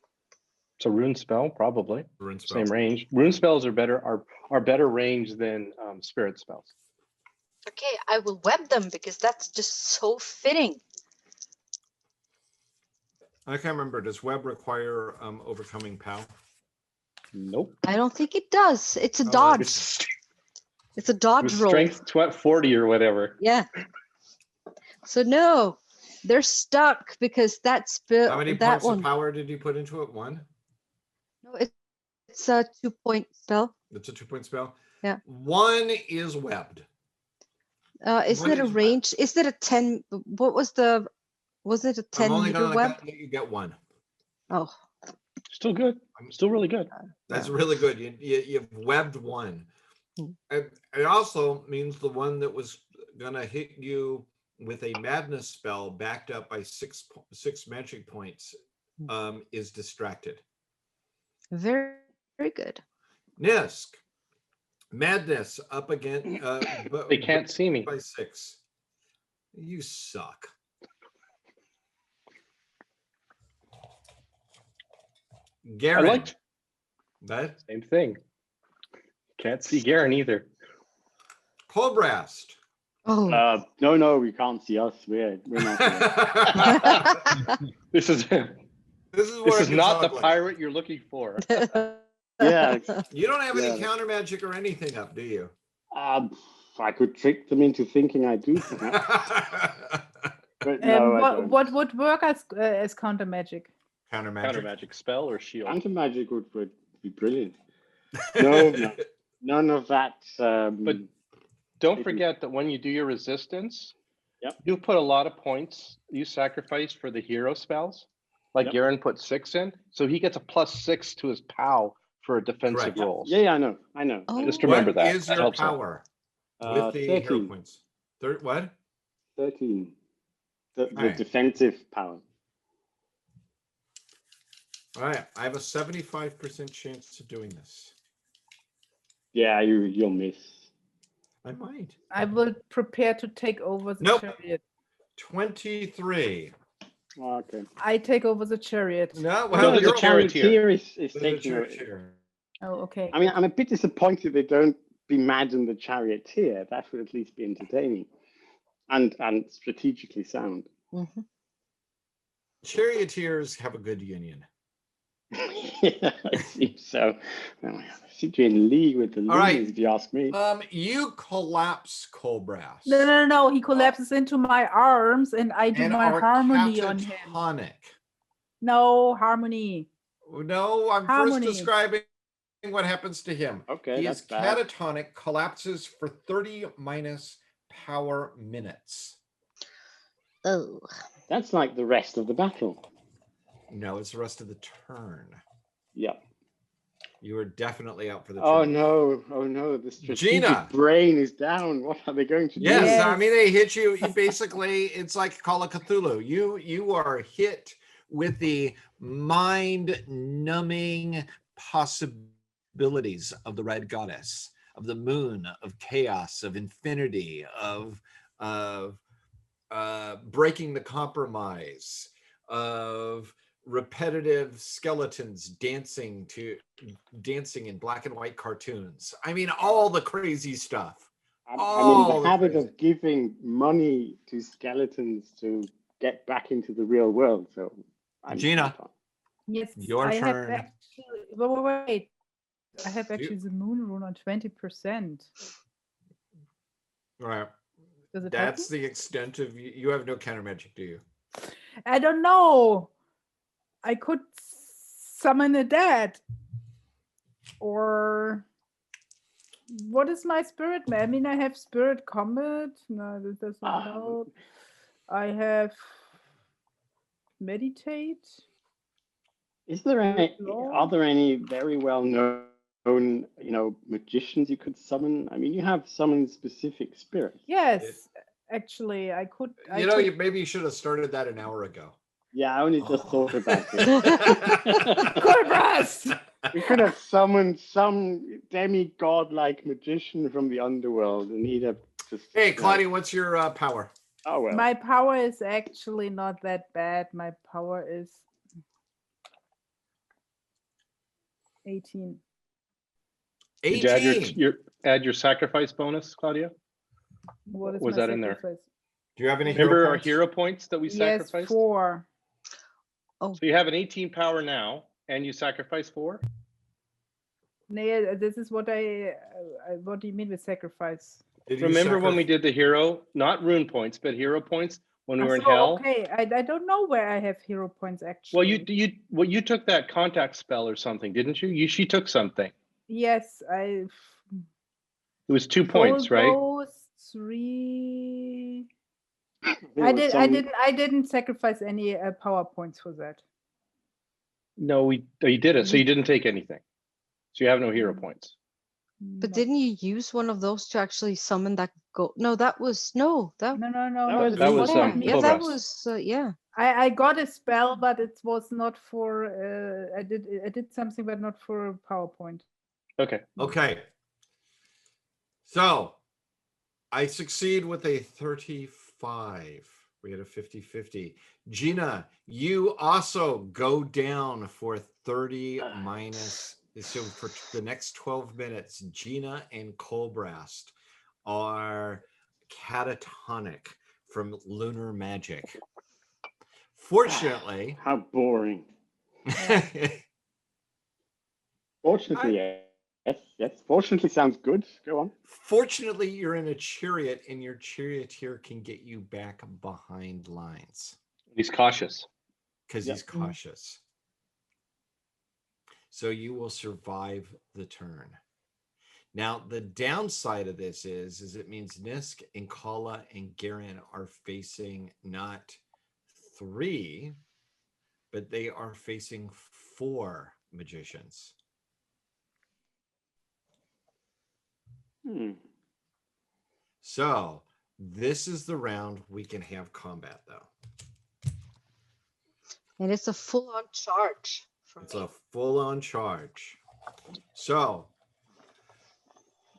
It's a rune spell, probably. Rune spell. Same range. Rune spells are better range than spirit spells. Okay, I will web them because that's just so fitting. I can't remember. Does web require overcoming POW? Nope. I don't think it does. It's a dodge. It's a dodge roll. Strength 40 or whatever. Yeah. So no, they're stuck because that spell. How many points of power did you put into it? 1? No, it's a 2-point spell. It's a 2-point spell. Yeah. 1 is webbed. Isn't it a range? Is it a 10? What was the? Was it a 10-meter web? You get 1. Oh. Still good. Still really good. That's really good. You've webbed 1. And it also means the one that was gonna hit you with a madness spell backed up by 6 magic points is distracted. Very, very good. Nisk, madness up again. They can't see me by 6. You suck. Garen. That same thing. Can't see Garen either. Colbrast. Oh. No, we can't see us. We're not. This is not the pirate you're looking for. Yeah. You don't have any counter magic or anything up, do you? I could trick them into thinking I do. But no, what would work as counter magic? Counter magic spell or shield? Counter magic would be brilliant. No, none of that. But don't forget that when you do your resistance, you put a lot of points you sacrifice for the hero spells. Like Garen put 6 in, so he gets a +6 to his POW for a defensive roll. Yeah, I know. Oh. Just remember that. What is your power with the 13. hero points? What? 13. The defensive power. All right, I have a 75% chance of doing this. Yeah, you'll miss. I might. I will prepare to take over the Nope. chariot. 23. Oh, okay. I take over the chariot. No, No, well, there's a you're charioteer. Is There's a taking over. charioteer. Oh, okay. I mean, I'm a bit disappointed they don't be mad in the charioteer. That would at least be entertaining and strategically sound. Mm-hmm. Charioteers have a good union. Yeah, I seem so. Well, I seem to be in league with the All right. Lunars, if you ask me. You collapse Colbrass. No. He collapses into my arms, and I do and my are harmony on him. catatonic. No harmony. No, I'm Harmony. first describing what happens to him. Okay, He that's is bad. catatonic, collapses for 30 minus power minutes. Oh. That's like the rest of the battle. No, it's the rest of the turn. Yep. You are definitely out for the Oh turn. no, the strategic Gina. brain is down. What are they going to do? Yes, Yes. I mean they hit you. You basically, it's like Call of Cthulhu. You are hit with the mind-numbing possibilities of the Red Goddess, of the moon, of chaos, of infinity, of breaking the compromise, of repetitive skeletons dancing in black and white cartoons. I mean, all the crazy stuff. I mean, All the the habit crazy. of giving money to skeletons to get back into the real world. So, Gina. Yes, Your I turn. have actually. Wait. I have actually the moon rune on 20%. All right. Does it That's help the extent of you have no counter magic, do you? me? I don't know. I could summon a dead. Or what is my spirit? I mean, I have spirit combat. No, this doesn't help. I have meditate. Are there any very well known, magicians you could summon? I mean, you have summoned specific spirits. Yes, actually, I could. Maybe you should have started that an hour ago. Yeah, I only just thought about it. Colbrass! We could have summoned some demigod-like magician from the underworld, and he'd have just. Hey, Claudia, what's your power? Oh well. My power is actually not that bad. My power is 18. Did you add your sacrifice bonus, Claudia? What is Was my that in there? sacrifice? Do you have any Remember hero our points? hero points that we Yes, sacrificed? 4. So you have an 18 power now, and you sacrifice 4? No, this is what what do you mean with sacrifice? Remember when we did the hero, not rune points, but hero points when we were in hell? Okay, I don't know where I have hero points actually. Well, you took that contact spell or something, didn't you? She took something. Yes, It was 2 points, right? Those 3. I didn't sacrifice any power points for that. No, you did it. So you didn't take anything. So you have no hero points. But didn't you use one of those to actually summon that No, that was no. No. That was yeah, that Colbrass. was yeah. I got a spell, but it was not for. I did something, but not for PowerPoint. Okay. Okay. So I succeed with a 35. We had a 50-50. Gina, you also go down for 30 minus. So for the next 12 minutes, Gina and Colbrass are catatonic from lunar magic. Fortunately, how boring. Fortunately, yes. Fortunately sounds good. Go on. Fortunately, you're in a chariot, and your charioteer can get you back behind lines. He's cautious. Because he's cautious. So you will survive the turn. Now, the downside of this is it means Nisk and Kala and Garen are facing not 3, but they are facing 4 magicians. So this is the round we can have combat, though. And it's a full-on charge It's a full-on charge. So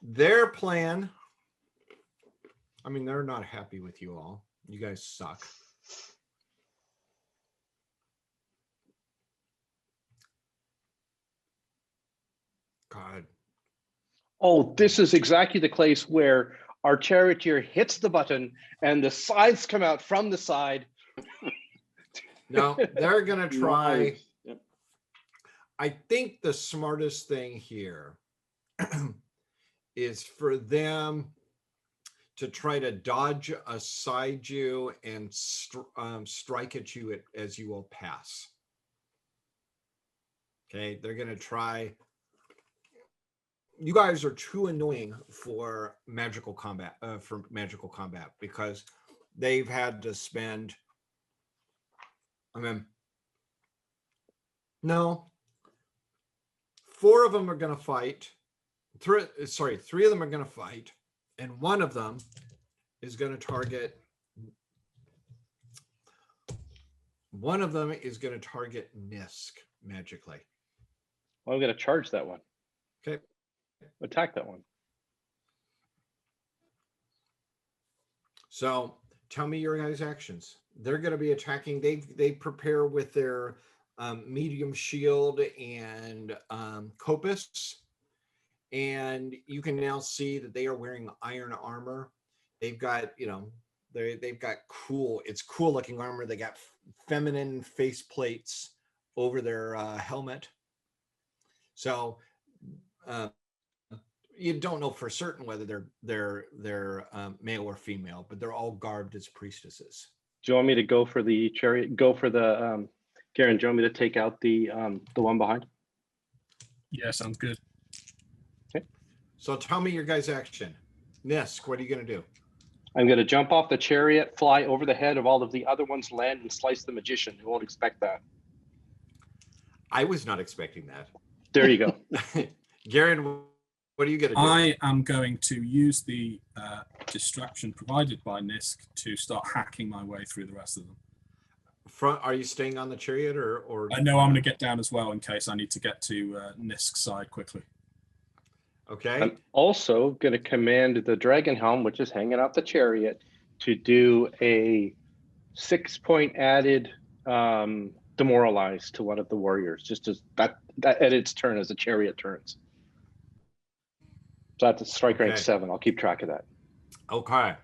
their plan, I mean, they're not happy with you all. You guys suck. God. Oh, this is exactly the place where our charioteer hits the button and the sides come out from the side. No, they're going to try. Nice. Yep. I think the smartest thing here is for them to try to dodge aside you and strike at you as you will pass. Okay, they're going to try. You guys are too annoying for magical combat, because they've had to spend. I mean, no. 4 of them are going to fight. Three of them are going to fight, and one of them is going to target. One of them is going to target Nisk magically. Well, I'm going to charge that one. Okay. Attack that one. So tell me your guys' actions. They're going to be attacking. They prepare with their medium shield and copus, and you can now see that they are wearing iron armor. They've got, they've got cool. It's cool looking armor. They got feminine face plates over their helmet. So you don't know for certain whether they're male or female, but they're all garbed as priestesses. Do you want me to go for the chariot? Go for the Garen, do you want me to take out the one behind? Yeah, sounds good. Okay. So tell me your guys' action. Nisk, what are you going to do? I'm going to jump off the chariot, fly over the head of all of the other ones, land and slice the magician. You won't expect that. I was not expecting that. There you go. Garen, what are you going to do? I am going to use the distraction provided by Nisk to start hacking my way through the rest of them. Are you staying on the chariot or? I know I'm going to get down as well in case I need to get to Nisk's side quickly. Okay. I'm also going to command the dragon helm, which is hanging off the chariot, to do a 6-point added demoralize to one of the warriors, just as that at its turn as the chariot turns. So that's a strike rank 7. I'll keep track of that. Okay.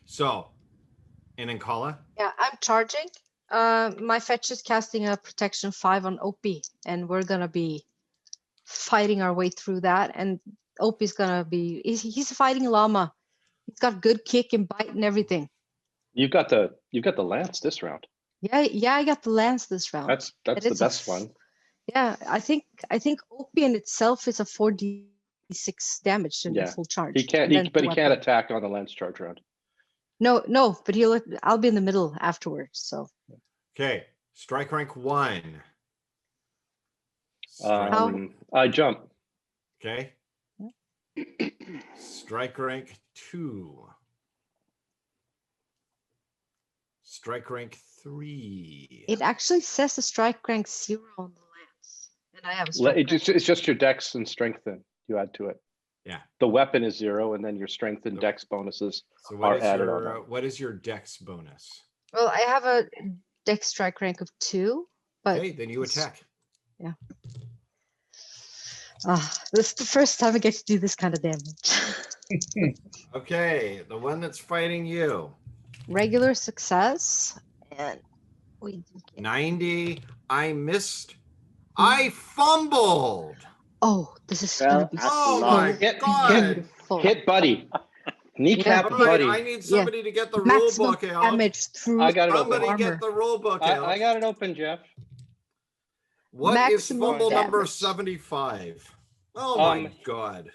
So, and Ankala? Yeah, I'm charging. My fetch is casting a protection 5 on Opie, and we're gonna be fighting our way through that. And Opie's gonna be he's fighting llama. He's got good kick and bite and everything. You've got the lance this round. Yeah, I got the lance this round. That's the best one. Yeah, I think Opie in itself is a 4d6 damage in full charge. He can't attack on the lance charge round. No, but I'll be in the middle afterwards. So. Okay, strike rank 1. I jump. Okay. Strike rank 2. Strike rank 3. It actually says a strike rank 0 on the lance, and I have a strike rank. It's just your dex and strength then you add to it. Yeah. The weapon is 0, and then your strength and dex bonuses are added on. What is your dex bonus? Well, I have a dex strike rank of 2, but okay, then you attack. Yeah. This is the first time I get to do this kind of damage. Okay, the one that's fighting you. Regular success, and we 90. I missed. I fumbled. Oh, this is gonna be oh my god! Hit buddy. Kneecap buddy. I need somebody to get the rule book out. Damage through I got it Somebody open. get the rule book out. I got it open, Jeff. What is fumble damage. number 75? Oh my god.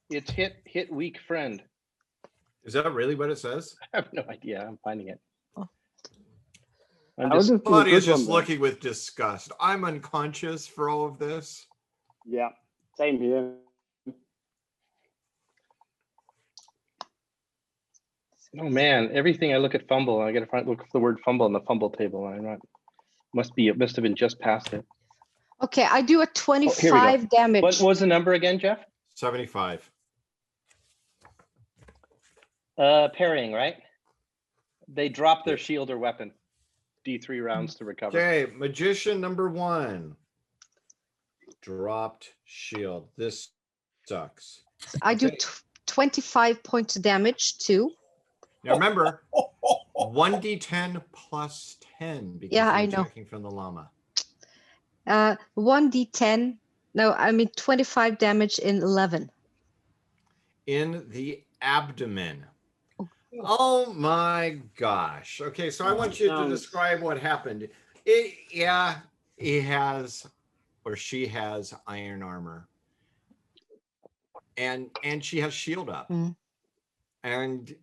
It's hit weak friend. Is that really what it says? I have no idea. I'm finding it. Buddy is just looking with disgust. I'm unconscious for all of this. Yeah, same here. Oh man, everything I look at fumble, I got to look for the word fumble on the fumble table. I'm Must have been just past it. Okay, I do a Oh, here we go. 25 damage. What was the number again, Jeff? 75. Parrying, right? They drop their shield or weapon. D3 rounds to recover. Okay, magician number 1. Dropped shield. This sucks. I do 25 points of damage too. Now remember, 1d10 plus 10 because Yeah, you're I know. attacking from the llama. 1d10. No, I mean 25 damage in 11. In the abdomen. Oh my gosh. Okay, so I want you to describe what happened. He has, or she has, iron armor. And she has shield up. Mm. And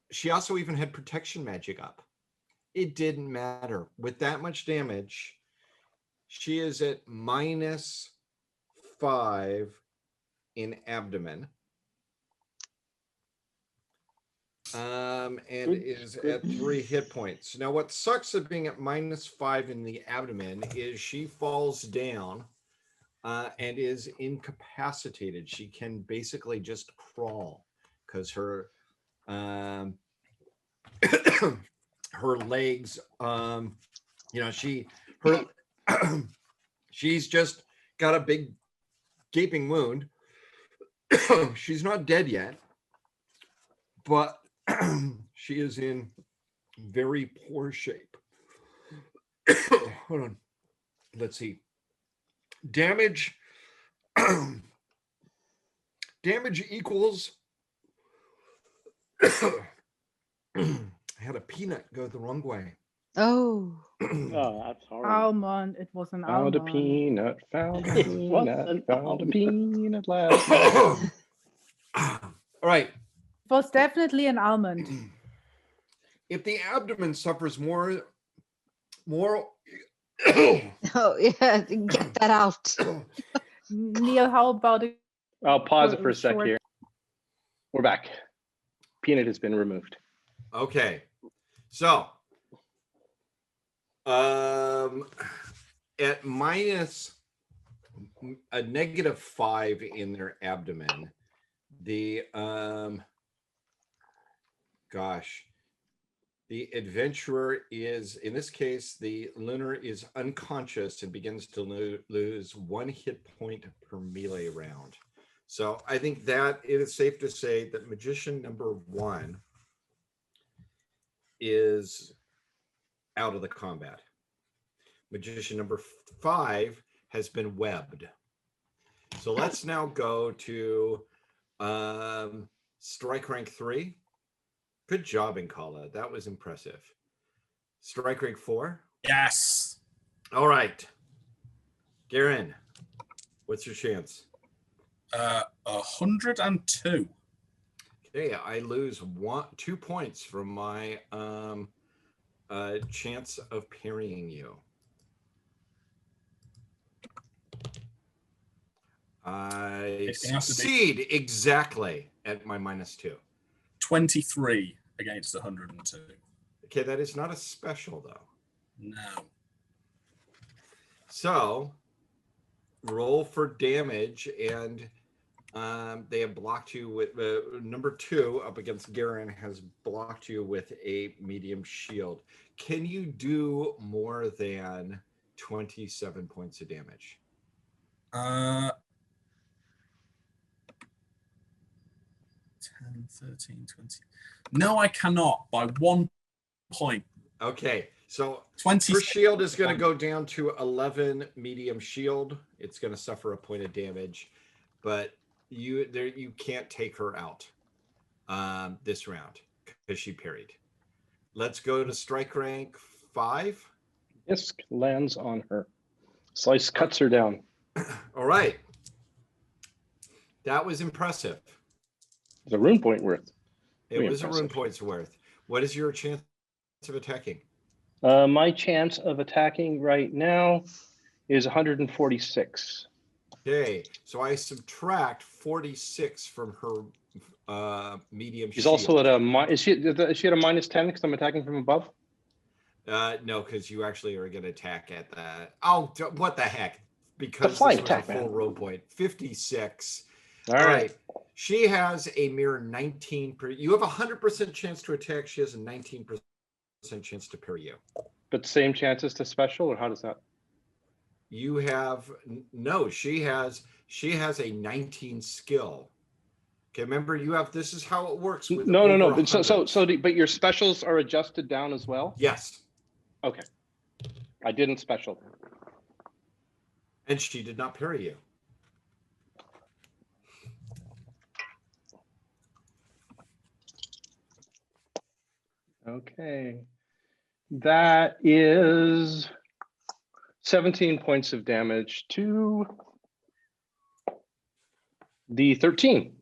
she also even had protection magic up. It didn't matter. With that much damage, she is at -5 in abdomen. And is at 3 hit points. Now, what sucks of being at -5 in the abdomen is she falls down and is incapacitated. She can basically just crawl because her her legs, she's just got a big gaping wound. She's not dead yet, but she is in very poor shape. Hold on. Let's see. Damage equals I had a peanut go the wrong way. Oh. Oh, that's horrible. Almond. It was an Found a almond. peanut, found a It was peanut, an found a almond. peanut last night. All right. It was definitely an almond. If the abdomen suffers more Oh, yeah. Get that out. Neil, how about it? I'll pause it for a sec Short- here. We're back. Peanut has been removed. Okay, so at minus a -5 in their abdomen, the the adventurer is, in this case, the lunar is unconscious and begins to lose 1 hit point per melee round. So I think that it is safe to say that magician number 1 is out of the combat. Magician number 5 has been webbed. So let's now go to strike rank 3. Good job, Inkala. That was impressive. Strike rank 4. Yes. All right. Garen, what's your chance? 102. Okay, I lose 2 points from my chance of parrying you. I succeed exactly at my -2. 23 against 102. Okay, that is not a special though. No. So roll for damage, and they have blocked you with number 2 up against Garen has blocked you with a medium shield. Can you do more than 27 points of damage? 10, 13, 20. No, I cannot by 1 point. Okay, so 20. her shield is going to go down to 11 medium shield. It's going to suffer a point of damage, but you can't take her out this round because she parried. Let's go to strike rank 5. Disc lands on her. Slice cuts her down. All right. That was impressive. It's a rune point worth. It was a rune point's worth. What is your chance of attacking? My chance of attacking right now is 146. Okay, so I subtract 46 from her medium She's shield. also at a is she at a -10 because I'm attacking from above? No, because you actually are going to attack at the. Oh, what the heck? Because this flight was attack, a full man. roll point. 56. All right. She has a mere 19. You have a 100% chance to attack. She has a 19% chance to parry you. But same chances to special, or how does that? You have no. She has a 19 skill. Okay, remember you have. This is how it works. With No. over But your specials are adjusted down as well. Yes. Okay. I didn't special. And she did not parry you. Okay. That is 17 points of damage to the 13.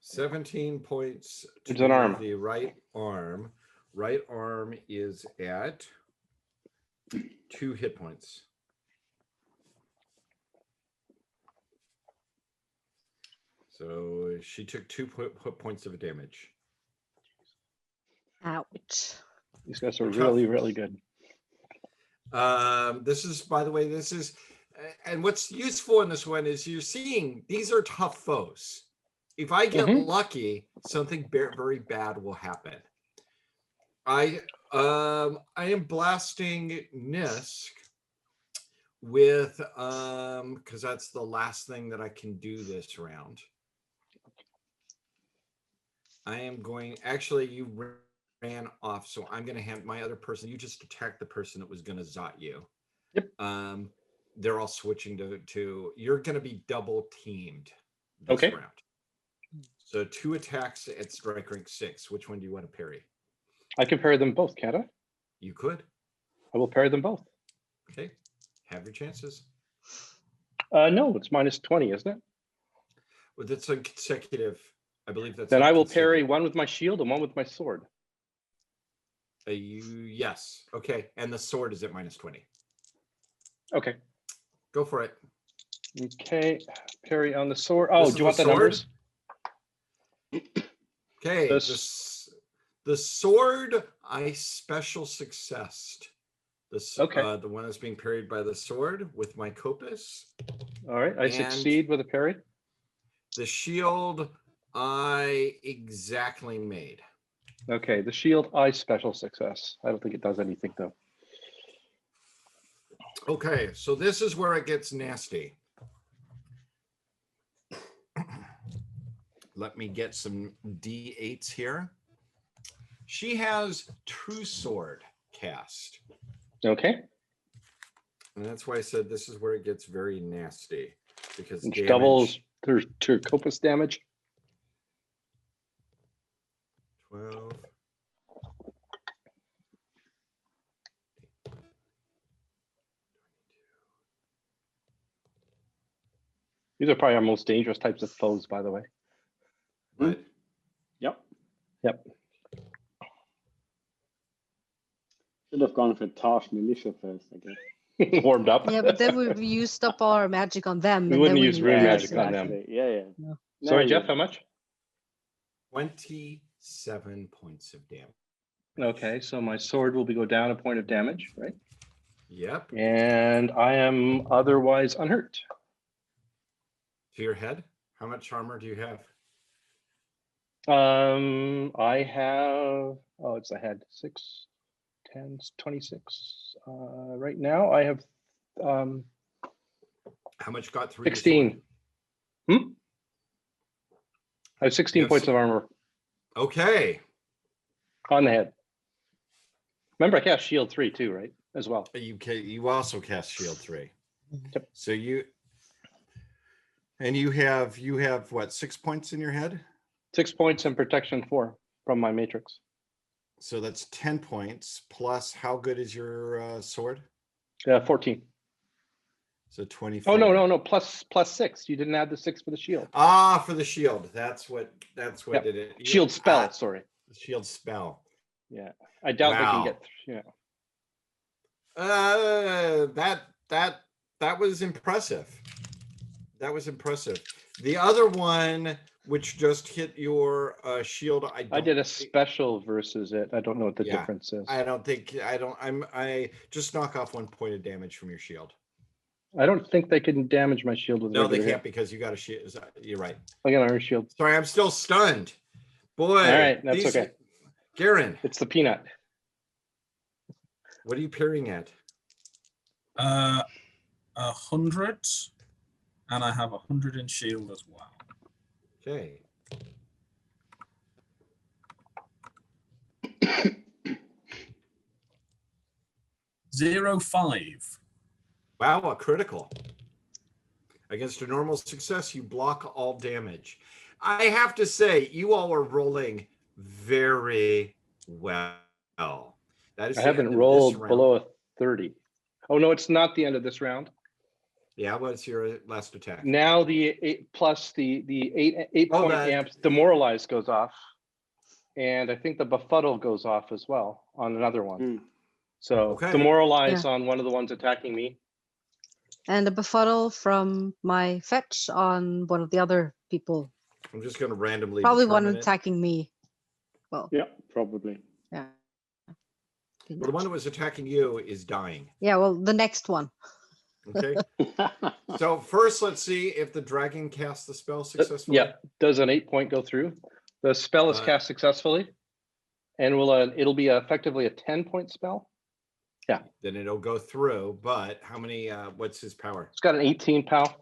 17 points to It's an arm. The right arm. Right arm is at 2 hit points. So she took 2 points of damage. Ouch. These guys are really, really good. This is, by the way, and what's useful in this one is you're seeing these are tough foes. If I get lucky, something very bad will happen. I am blasting Nisk with because that's the last thing that I can do this round. I am going. Actually, you ran off, so I'm going to hand my other person. You just attacked the person that was going to zot you. Yep. They're all switching to. You're going to be double teamed this round. So 2 attacks at strike rank 6. Which one do you want to parry? I can parry them both, can't I? You could. I will parry them both. Okay. Have your chances. No, it's minus 20, isn't it? Well, that's a consecutive. I believe that's. Then I will parry one with my shield and one with my sword. Yes. Okay. And the sword is at minus 20. Okay. Go for it. Okay. Parry on the sword. Oh, do you want the numbers? Okay. The sword, I special successed. The one that's being parried by the sword with my Copus. All right. I succeed with a parry. The shield, I exactly made. Okay. The shield, I special success. I don't think it does anything, though. Okay. So this is where it gets nasty. Let me get some D8s here. She has True Sword cast. Okay. And that's why I said this is where it gets very nasty. Because it doubles her Copus damage. 12. These are probably our most dangerous types of foes, by the way. Right. Yep. Should have gone for Tarsh Militia first, I guess. Warmed up. Yeah, but then we used up all our magic on them. We wouldn't use rune magic on them. Yeah. No. Sorry, Jeff, how much? 27 points of damage. Okay, so my sword will go down a point of damage, right? Yep. And I am otherwise unhurt. To your head? How much armor do you have? I have, it's a head, 6, 10, 26. Right now I have how much got through 16. I have 16 points of armor. Okay. On the head. Remember, I cast shield 3 too, right? As well. You also cast shield 3. Yep. So you have what, 6 points in your head? 6 points and protection 4 from my matrix. So that's 10 points plus how good is your sword? 14. So 24. Oh no, plus 6. You didn't add the 6 for the shield. For the shield. That's what did it. Shield spell, sorry. Shield spell. Yeah. I doubt they can get, that was impressive. That was impressive. The other one which just hit your shield. I did a special versus it. I don't know what the difference is. I just knock off 1 point of damage from your shield. I don't think they can damage my shield with No, they regular can't because you got a shield. You're right. I got an iron shield. Sorry, I'm still stunned. Boy. All right, that's okay. Garen. It's the peanut. What are you peering at? 100, and I have 100 in shield as well. Okay. Zero 5. Wow, a critical. Against a normal success, you block all damage. I have to say, you all are rolling very well. That is I haven't rolled below a 30. Oh no, it's not the end of this round. Yeah, what's your last attack? Now the 8 plus the 8 point amps demoralize goes off, and I think the befuddle goes off as well on another one. So demoralize on one of the ones attacking me. And a befuddle from my fetch on one of the other people. I'm just going to randomly. Probably one attacking me. Well. Yeah, probably. Yeah. Well, the one that was attacking you is dying. Yeah, well, the next one. Okay. So first, let's see if the dragon casts the spell successfully. Yeah. Does an 8 point go through? The spell is cast successfully, and it'll be effectively a 10 point spell. Yeah. Then it'll go through. But how many? What's his power? It's got an 18 power.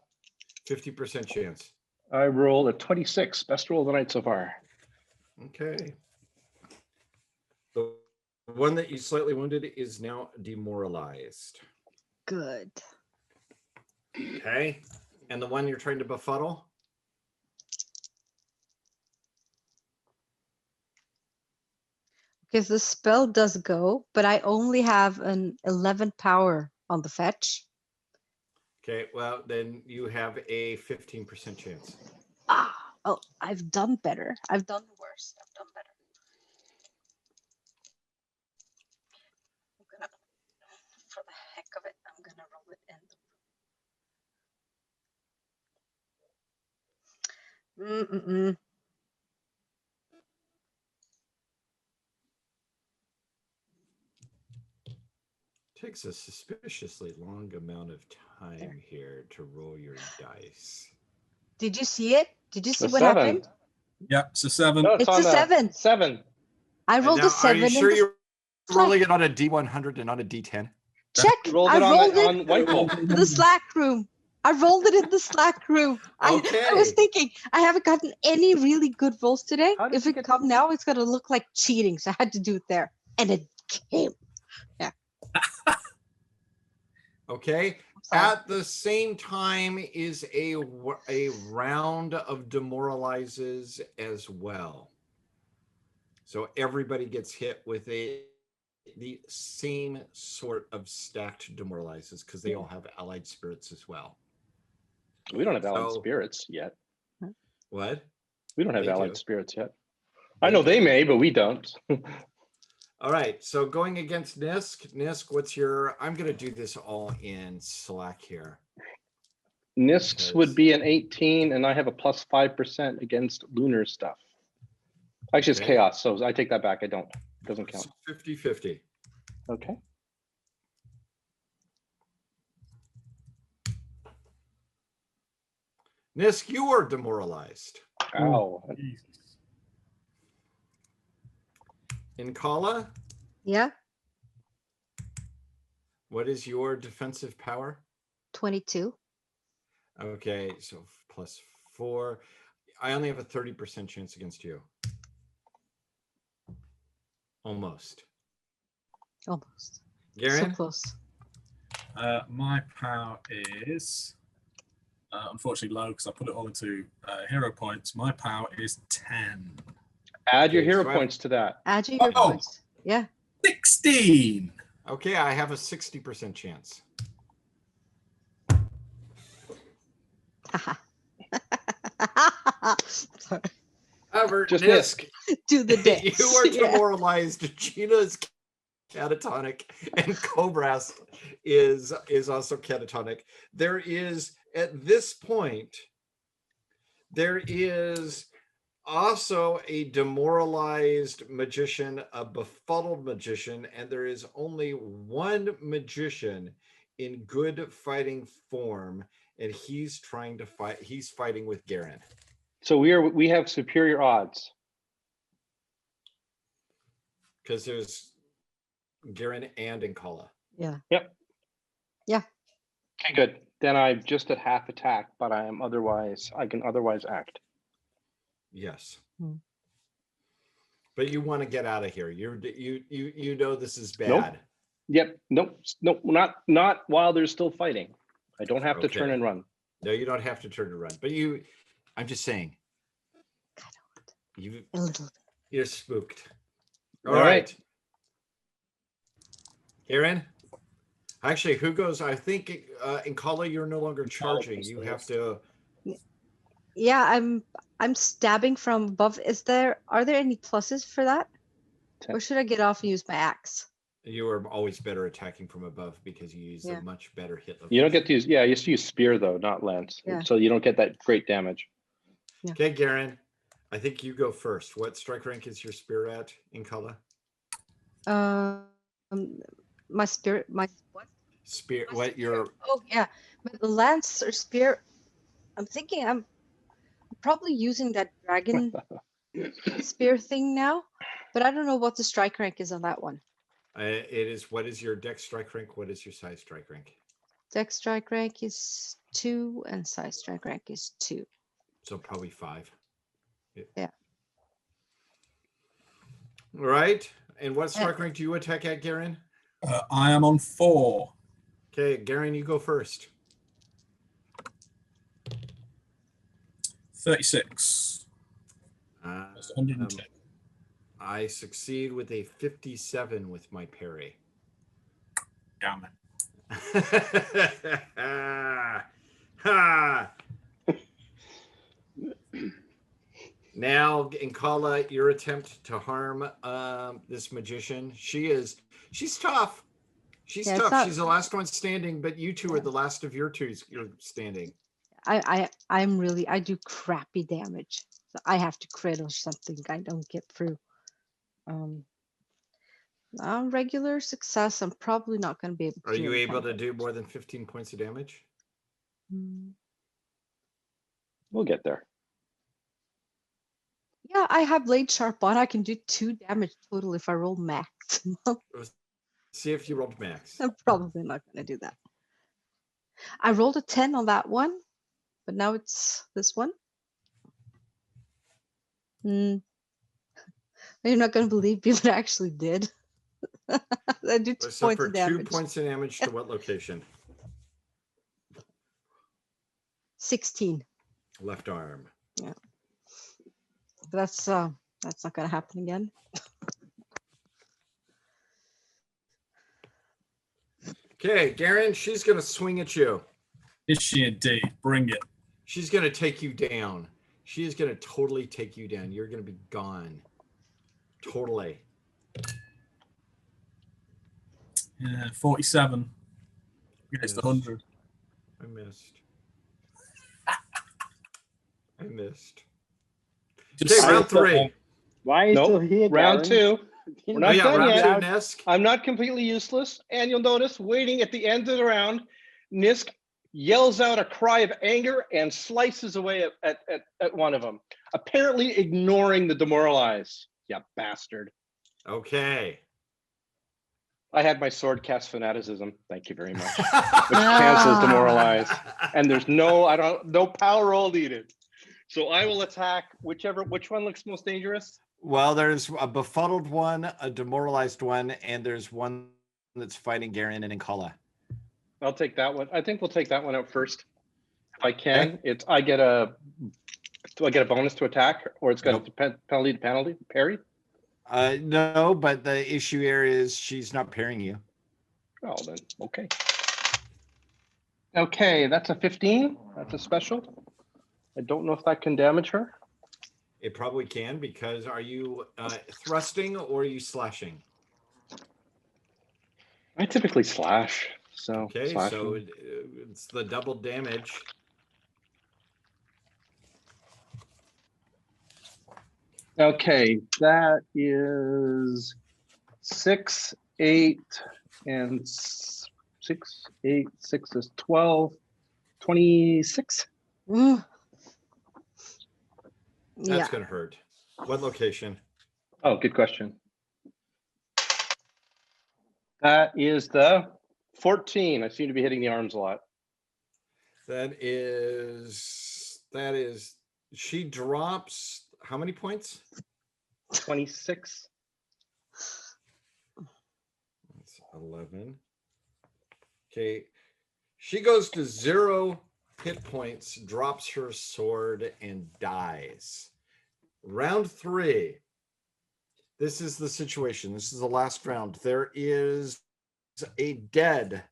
50% chance. I rolled a 26. Best roll of the night so far. Okay. The one that you slightly wounded is now demoralized. Good. Okay. And the one you're trying to befuddle? Because the spell does go, but I only have an 11 power on the fetch. Okay, well, then you have a 15% chance. Oh, I've done better. I've done worse. I've done better. For the heck of it, I'm gonna roll it in. Takes a suspiciously long amount of time here to roll your dice. Did you see it? Did you see what 7. happened? Yep, it's a 7. No, it's a 7. 7. I rolled a 7. Are you sure you're rolling it on a D100 and not a D10? Check. I rolled it on Whitehall. in the Slack room. I rolled it in the Slack room. Okay. I was thinking, I haven't gotten any really good rolls today. If it come now, it's going to look like cheating. So I had to do it there. And it came. Yeah. Okay. At the same time is a round of demoralizes as well. So everybody gets hit with the same sort of stacked demoralizes because they all have allied spirits as well. We don't have allied spirits yet. What? We don't have allied spirits yet. I know they may, but we don't. All right, so going against Nisk. Nisk, what's your... I'm going to do this all in Slack here. Nisk's would be an 18, and I have a plus 5% against lunar stuff. Actually, it's chaos, so I take that back. I don't. It doesn't count. 50-50. Okay. Nisk, you are demoralized. Ow. Inkala? Yeah. What is your defensive power? 22. Okay, so plus 4. I only have a 30% chance against you. Almost. Almost. Garen? So close. My power is unfortunately low because I put it all into hero points. My power is 10. Add your hero points to that. Add your hero points. Yeah. 16. Okay, I have a 60% chance. Sorry. However, Just Nisk, do the dance. You are demoralized. Gina's catatonic, and Cobras is also catatonic. There is, at this point, there is also a demoralized magician, a befuddled magician, and there is only one magician in good fighting form, and he's trying to fight. He's fighting with Garen. So we have superior odds. Because there's Garen and Inkala. Yeah. Yep. Yeah. Okay, good. Then I'm just at half attack, but I can otherwise act. Yes. Hmm. But you want to get out of here. You know this is bad. Nope. Yep. Nope. Not while they're still fighting. I don't have to turn and run. No, you don't have to turn and run. But I'm just saying. A little. You're spooked. All right. Aaron? Actually, who goes? I think Inkala, you're no longer charging. You have to. Yeah, I'm stabbing from above. Are there any pluses for that? 10. Or should I get off and use my axe? You are always better attacking from above because you use a much better hit. You don't get to use. Yeah, you used to use spear though, not lance. Yeah. So you don't get that great damage. Yeah. Okay, Garen. I think you go first. What strike rank is your spear at, Inkala? My spirit, my what? Spear. My What spear. your? Oh yeah, the lance or spear. I'm thinking I'm probably using that dragon spear thing now, but I don't know what the strike rank is on that one. It is. What is your dex strike rank? What is your size strike rank? Dex strike rank is 2 and size strike rank is 2. So probably 5. Yeah. All right. And what strike rank do you attack at, Garen? I am on 4. Okay, Garen, you go first. 36. That's 110. I succeed with a 57 with my parry. Damn it. Now, Inkala, your attempt to harm this magician. She's tough. She's tough. She's the last one standing, but you two are the last of your two you're standing. I do crappy damage. So I have to crit or something. I don't get through. Regular success. I'm probably not going to be able to. Are you able to do more than 15 points of damage? We'll get there. Yeah, I have blade sharp on. I can do 2 damage total if I roll max. See if you rolled max. I'm probably not going to do that. I rolled a 10 on that one, but now it's this one. You're not going to believe me, but I actually did. I do 2 So points for of damage. 2 points of damage to what location? 16. Left arm. Yeah. That's not going to happen again. Okay, Garen, she's going to swing at you. Is she indeed? Bring it. She's going to take you down. She is going to totally take you down. You're going to be gone. Totally. Yeah, 47. Against 100. I missed. Just Okay, round 3. Why are you still here, Round Garen? 2. We're not done round yet. 2, Nisk. I'm not completely useless. And you'll notice, waiting at the end of the round, Nisk yells out a cry of anger and slices away at one of them, apparently ignoring the demoralize. You bastard. Okay. I had my sword cast fanaticism. Thank you very much. Which cancels demoralize. And there's no power roll needed. So I will attack which one looks most dangerous. Well, there's a befuddled one, a demoralized one, and there's one that's fighting Garen and Inkala. I'll take that one. I think we'll take that one out first. If I can, do I get a bonus to attack, or it's got a penalty to parry? No, but the issue here is she's not parrying you. Oh, then okay. Okay, that's a 15. That's a special. I don't know if that can damage her. It probably can, because are you thrusting or are you slashing? I typically slash. So okay, slashing. So it's the double damage. Okay, that is 6, 8, and 6, 8, 6 is 12, 26. Mm. That's Yeah. gonna hurt. What location? Oh, good question. That is the 14. I seem to be hitting the arms a lot. That is, she drops how many points? 26. That's 11. Okay. She goes to 0 hit points, drops her sword, and dies. Round 3. This is the situation. This is the last round. There is a dead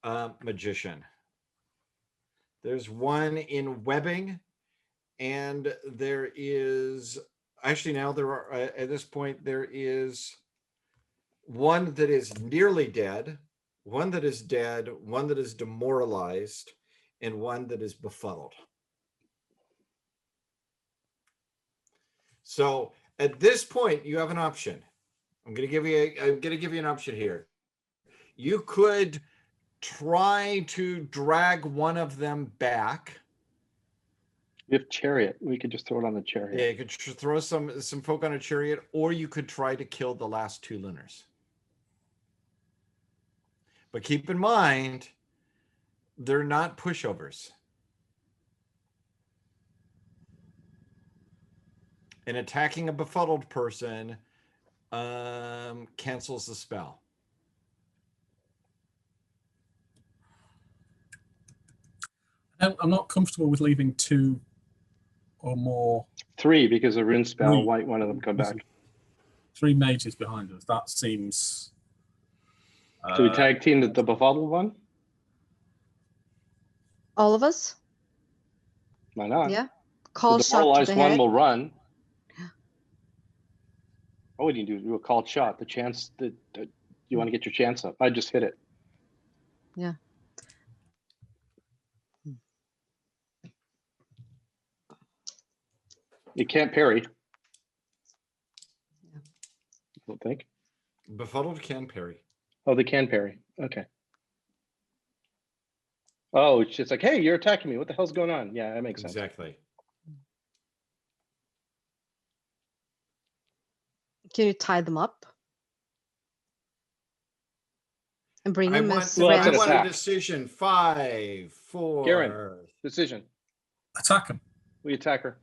magician. There's one in webbing, and there is actually now there are at this point there is one that is nearly dead, one that is dead, one that is demoralized, and one that is befuddled. So at this point, you have an option. I'm going to give you an option here. You could try to drag one of them back. We have chariot. We could just throw it on the chariot. Yeah, you could throw some folk on a chariot, or you could try to kill the last 2 lunars. But keep in mind, they're not pushovers. And attacking a befuddled person cancels the spell. I'm not comfortable with leaving 2 or more. 3, because a rune spell, white one of them come back. 3 mages behind us. That seems. So we tag team the befuddled one? All of us? Why not? Yeah. Call The shot to demoralized the one head. will run. All we need to do a called shot. The chance that you want to get your chance up. I just hit it. Yeah. You can't parry. I don't think. Befuddled can parry. Oh, they can parry. Okay. Oh, it's just like, hey, you're attacking me. What the hell's going on? Yeah, that makes sense. Exactly. Can you tie them up? And bring them as Well, that's I an want a attack. decision. 5, 4. Garen, decision. Attack him. We attack her.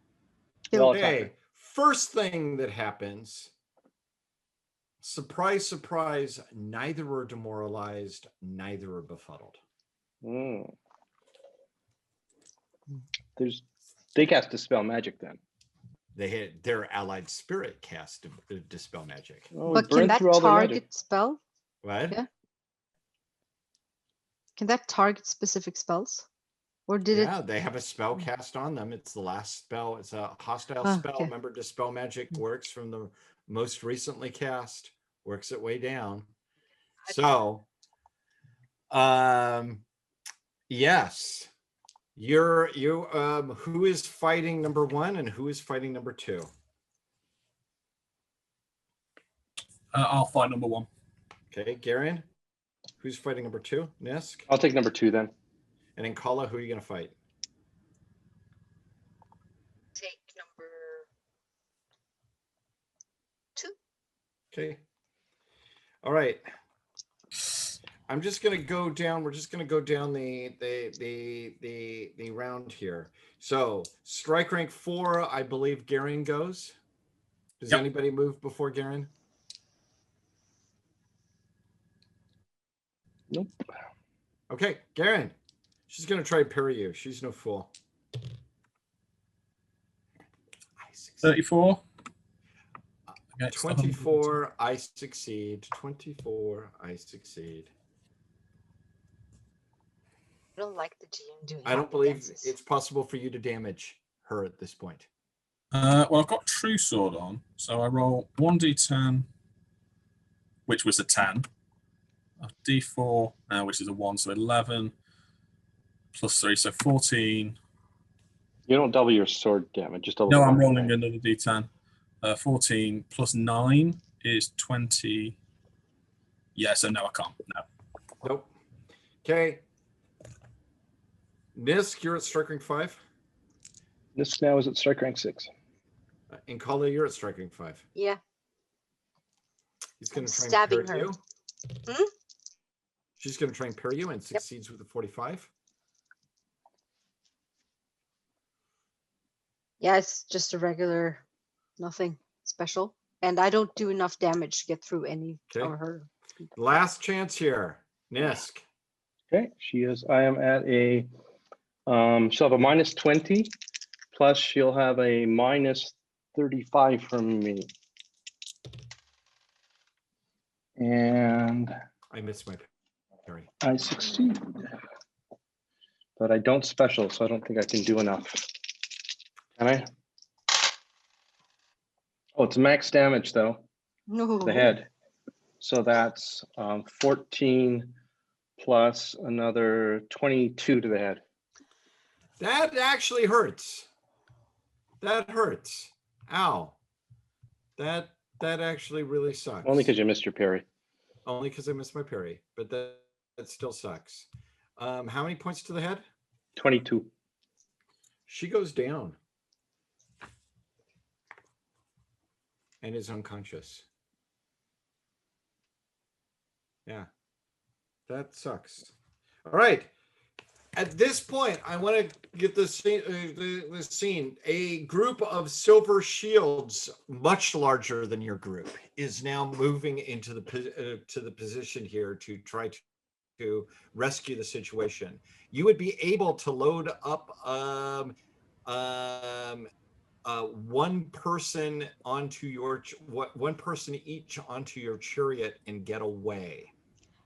Okay. First thing that happens, surprise, surprise, neither are demoralized, neither are befuddled. They cast Dispel Magic then. They hit their allied spirit cast Dispel Magic. Oh, but can that target spell? What? Yeah. Can that target specific spells? Or did it? Yeah, they have a spell cast on them. It's the last spell. It's a hostile spell. Okay. Remember, Dispel Magic works from the most recently cast, works its way down. So, yes, who is fighting number 1 and who is fighting number 2? I'll fight number 1. Okay, Garen, who's fighting number 2? Nisk? I'll take number 2 then. And in Kala, who are you going to fight? Take number 2. Okay. All right. I'm just going to go down. We're just going to go down the round here. So strike rank 4, I believe Garen goes. Does anybody move before Garen? Nope. Okay, Garen. She's going to try to parry you. She's no fool. 34. 24, I succeed. 24, I succeed. I don't like the GM doing. I don't believe it's possible for you to damage her at this point. Well, I've got True Sword on, so I roll 1d10, which was a 10. A d4, which is a 1, so 11 plus 3, so 14. You don't double your sword damage, just double. No, I'm rolling another d10. 14 plus 9 is 20. Yeah, so no, I can't. No. Nope. Okay. Nisk, you're at strike rank 5. This now is at strike rank 6. And Kala, you're at strike rank 5. Yeah. He's going I'm to try and stabbing parry her. you. Hmm? She's going to try and parry you and succeeds with a 45. Yeah, it's just a regular, nothing special. And I don't do enough damage to get through any of her. Last chance here. Nisk. Okay, I am at a, she'll have a minus 20, plus she'll have a minus 35 from me. And I missed my parry. I succeed. But I don't special, so I don't think I can do enough. Can I? Oh, it's max damage though. No. The head. So that's 14 plus another 22 to the head. That actually hurts. That hurts. Ow. That actually really sucks. Only because you missed your parry. Only because I missed my parry, but that still sucks. How many points to the head? 22. She goes down and is unconscious. Yeah, that sucks. All right. At this point, I want to get the scene. A group of silver shields, much larger than your group, is now moving into the position here to try to rescue the situation. You would be able to load up one person one person each onto your chariot and get away.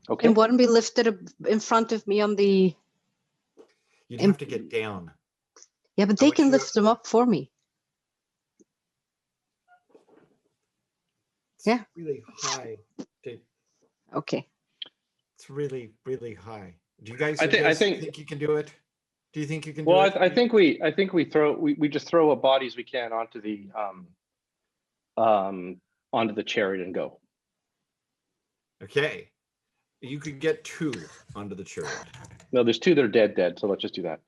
Okay. And one be lifted up in front of me on the. You'd have to get down. Yeah, but they can lift them up for me. It's yeah. Really high. Okay. It's really, really high. Do you guys? I think you can do it? Do you think you can? Well, do it? I think we just throw what bodies we can onto the chariot and go. Okay. You could get 2 onto the chariot. No, there's 2 that are dead. So let's just do that.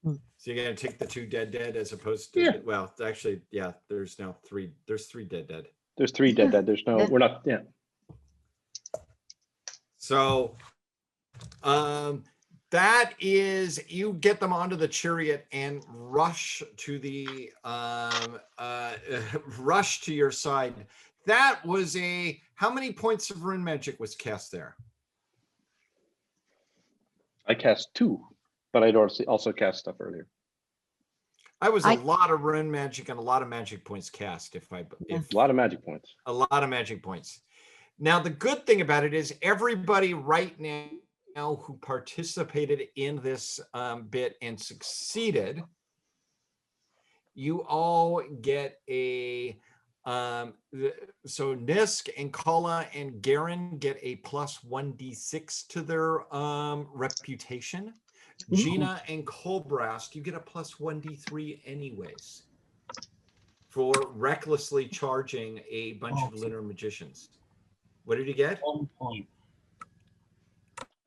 So you're gonna take the 2 dead as opposed to well, actually, yeah. There's now 3. There's 3 dead. There's 3 dead. There's no. We're not. Yeah. So, that is, you get them onto the chariot and rush to the rush to your side. That was how many points of rune magic was cast there? I cast 2, but I'd also cast stuff earlier. I was a lot of rune magic and a lot of magic points cast. A lot of magic points. A lot of magic points. Now, the good thing about it is everybody right now who participated in this bit and succeeded, you all get a so Nisk and Kala and Garen get a plus 1d6 to their reputation. Gina and Colbrast, you get a plus 1d3 anyways for recklessly charging a bunch of lunar magicians. What did you get? 1 point.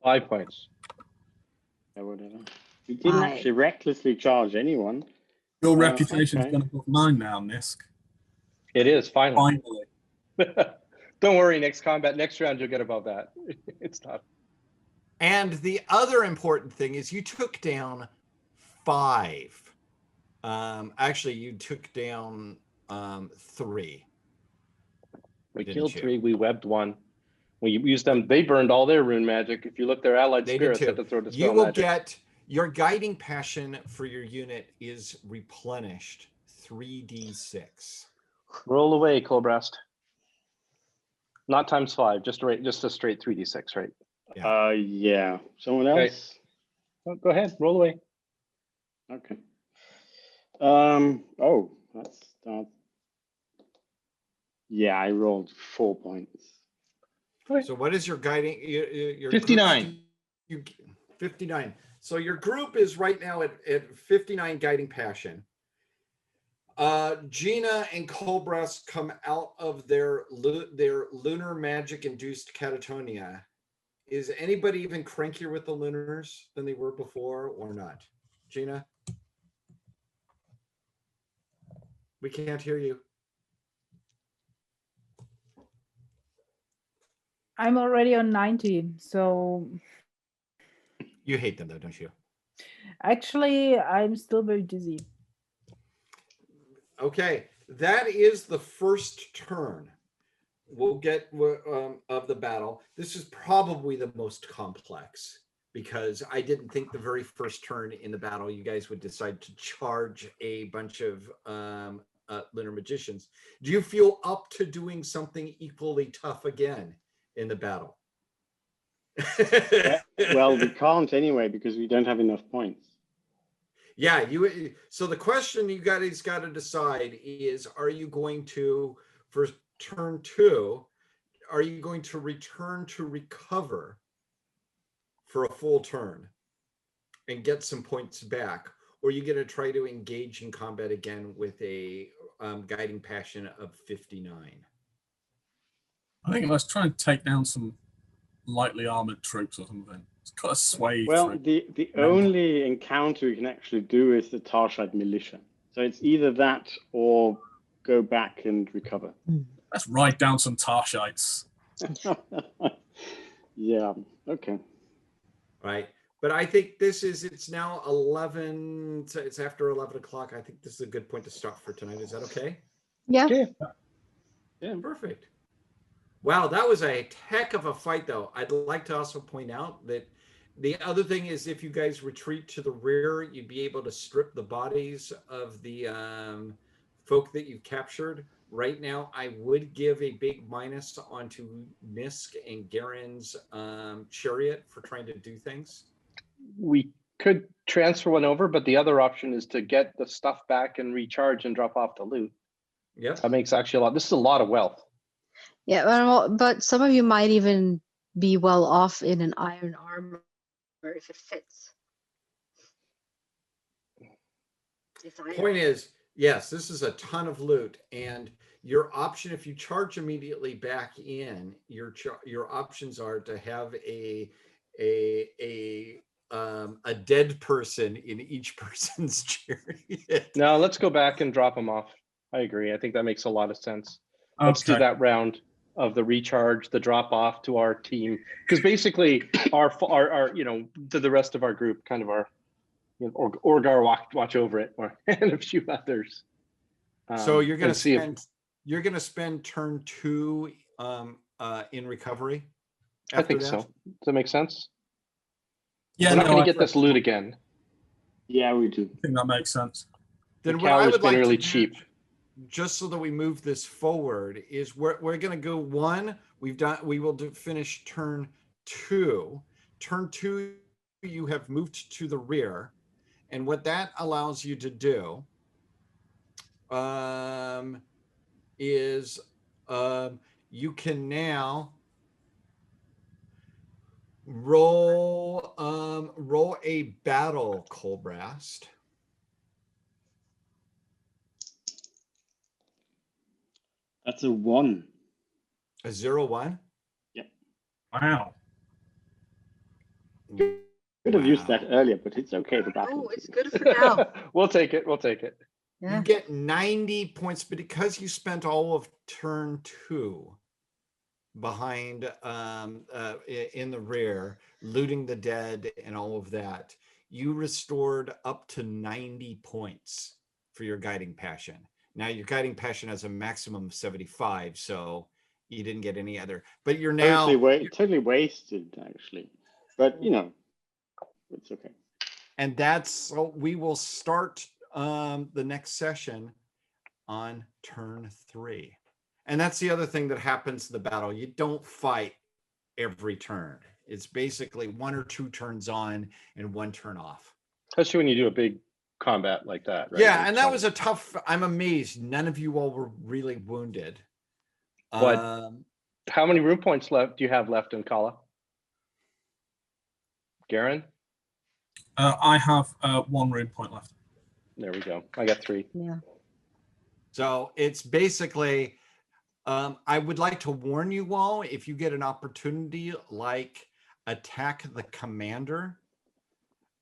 5 points. Yeah, whatever. We didn't actually recklessly charge anyone. Your reputation's gone above mine now, Nisk. It is finally. Finally. Don't worry, next round you'll get above that. It's tough. And the other important thing is you took down 5. Actually, you took down 3. We killed 3. We webbed 1. We used them. They burned all their rune magic. If you look, their allied spirits had to throw the spell You will magic. get your guiding passion for your unit is replenished 3d6. Roll away, Colbrast. Not times 5, just a straight 3d6, right? Yeah. Someone else? Okay. Go ahead, roll away. Okay. Oh, that's that. Yeah, I rolled 4 points. So what is your guiding? Your 59. 59. So your group is right now at 59 guiding passion. Gina and Colbrest come out of their lunar magic induced catatonia. Is anybody even crankier with the lunars than they were before or not? Gina? We can't hear you. I'm already on 90, so. You hate them though, don't you? Actually, I'm still very dizzy. Okay, that is the first turn. We'll get of the battle. This is probably the most complex because I didn't think the very first turn in the battle you guys would decide to charge a bunch of lunar magicians. Do you feel up to doing something equally tough again in the battle? Well, we can't anyway because we don't have enough points. Yeah, so the question you guys got to decide is, are you going to, for turn 2, are you going to return to recover for a full turn and get some points back? Or are you going to try to engage in combat again with a guiding passion of 59? I think let's try and take down some lightly armored troops or something. It's got a sway. Well, the only encounter we can actually do is the Tarshite militia. So it's either that or go back and recover. Let's ride down some Tarshites. Yeah, okay. Right. But I think it's now 11, so it's after 11 o'clock. I think this is a good point to stop for tonight. Is that okay? Yeah. Yeah, perfect. Wow, that was a heck of a fight, though. I'd like to also point out that the other thing is if you guys retreat to the rear, you'd be able to strip the bodies of the folk that you've captured. Right now, I would give a big minus onto Nisk and Garen's chariot for trying to do things. We could transfer one over, but the other option is to get the stuff back and recharge and drop off the loot. Yeah, that makes actually a lot. This is a lot of wealth. Yeah, well, but some of you might even be well off in an iron armor if it fits. Point is, yes, this is a ton of loot, and your option, if you charge immediately back in, your options are to have a dead person in each person's chariot. No, let's go back and drop them off. I agree. I think that makes a lot of sense. Let's do that round of the recharge, the drop off to our team, because basically our to the rest of our group, kind of our Orgar watch over it, and a few others. So you're going to spend turn 2 in recovery. I think so. Does that make sense? Yeah, we're not going to get this loot again. Yeah, we do. I think that makes sense. Then what I would like really cheap. Just so that we move this forward, is we're going to go 1. We will finish turn 2. Turn 2, you have moved to the rear, and what that allows you to do is you can now roll a battle, Colbrast. That's a 1. A 0-1? Yep. Wow. Could have used that earlier, but it's okay for battle. Oh, it's good for now. We'll take it. Yeah. You get 90 points, but because you spent all of turn 2 behind in the rear, looting the dead and all of that, you restored up to 90 points for your guiding passion. Now your guiding passion has a maximum of 75, so you didn't get any other. But you're now totally wasted, actually. But it's okay. And so we will start the next session on turn 3. And that's the other thing that happens in the battle. You don't fight every turn. It's basically 1 or 2 turns on and 1 turn off. Especially when you do a big combat like that, right? Yeah, and that was a tough. I'm amazed none of you all were really wounded. What? How many room points left do you have left in Kala? Garen? I have 1 rune point left. There we go. I got 3. Yeah. So it's basically, I would like to warn you all, if you get an opportunity like attack the commander,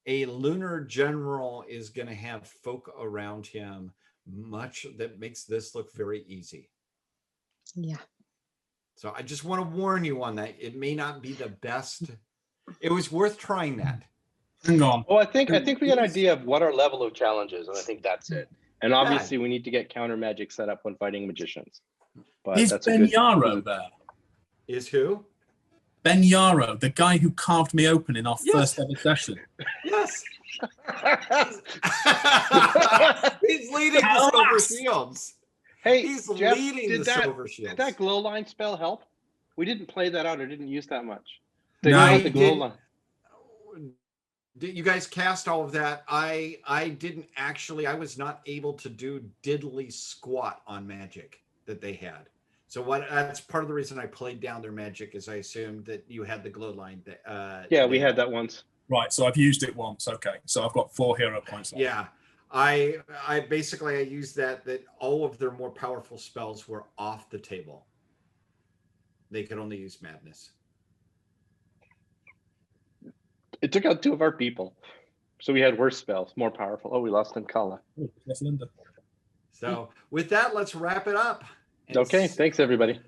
a lunar general is going to have folk around him much that makes this look very easy. Yeah. So I just want to warn you on that. It may not be the best. It was worth trying that. Hang on. Well, I think we got an idea of what our level of challenge is, and I think that's it. And obviously, we need to get counter magic set up when fighting magicians. But Is that's a Ben good Yarrow there? Is who? Ben Yarrow, the guy who carved me open in our Yes. first ever session. Yes. He's leading the Silver Shields. Hey, He's Jeff, leading the Silver Shields. Did that glow line spell help? We didn't play that out or didn't use that much. No, the glow line. You guys cast all of that. I didn't actually. I was not able to do diddly squat on magic that they had. So that's part of the reason I played down their magic, is I assumed that you had the glow line. Yeah, we had that once. Right, so I've used it once. Okay, so I've got 4 hero points left. Yeah, I basically used that all of their more powerful spells were off the table. They could only use madness. It took out 2 of our people, so we had worse spells, more powerful. Oh, we lost Nkala. Oh, that's Linda. So with that, let's wrap it up. Okay, thanks everybody.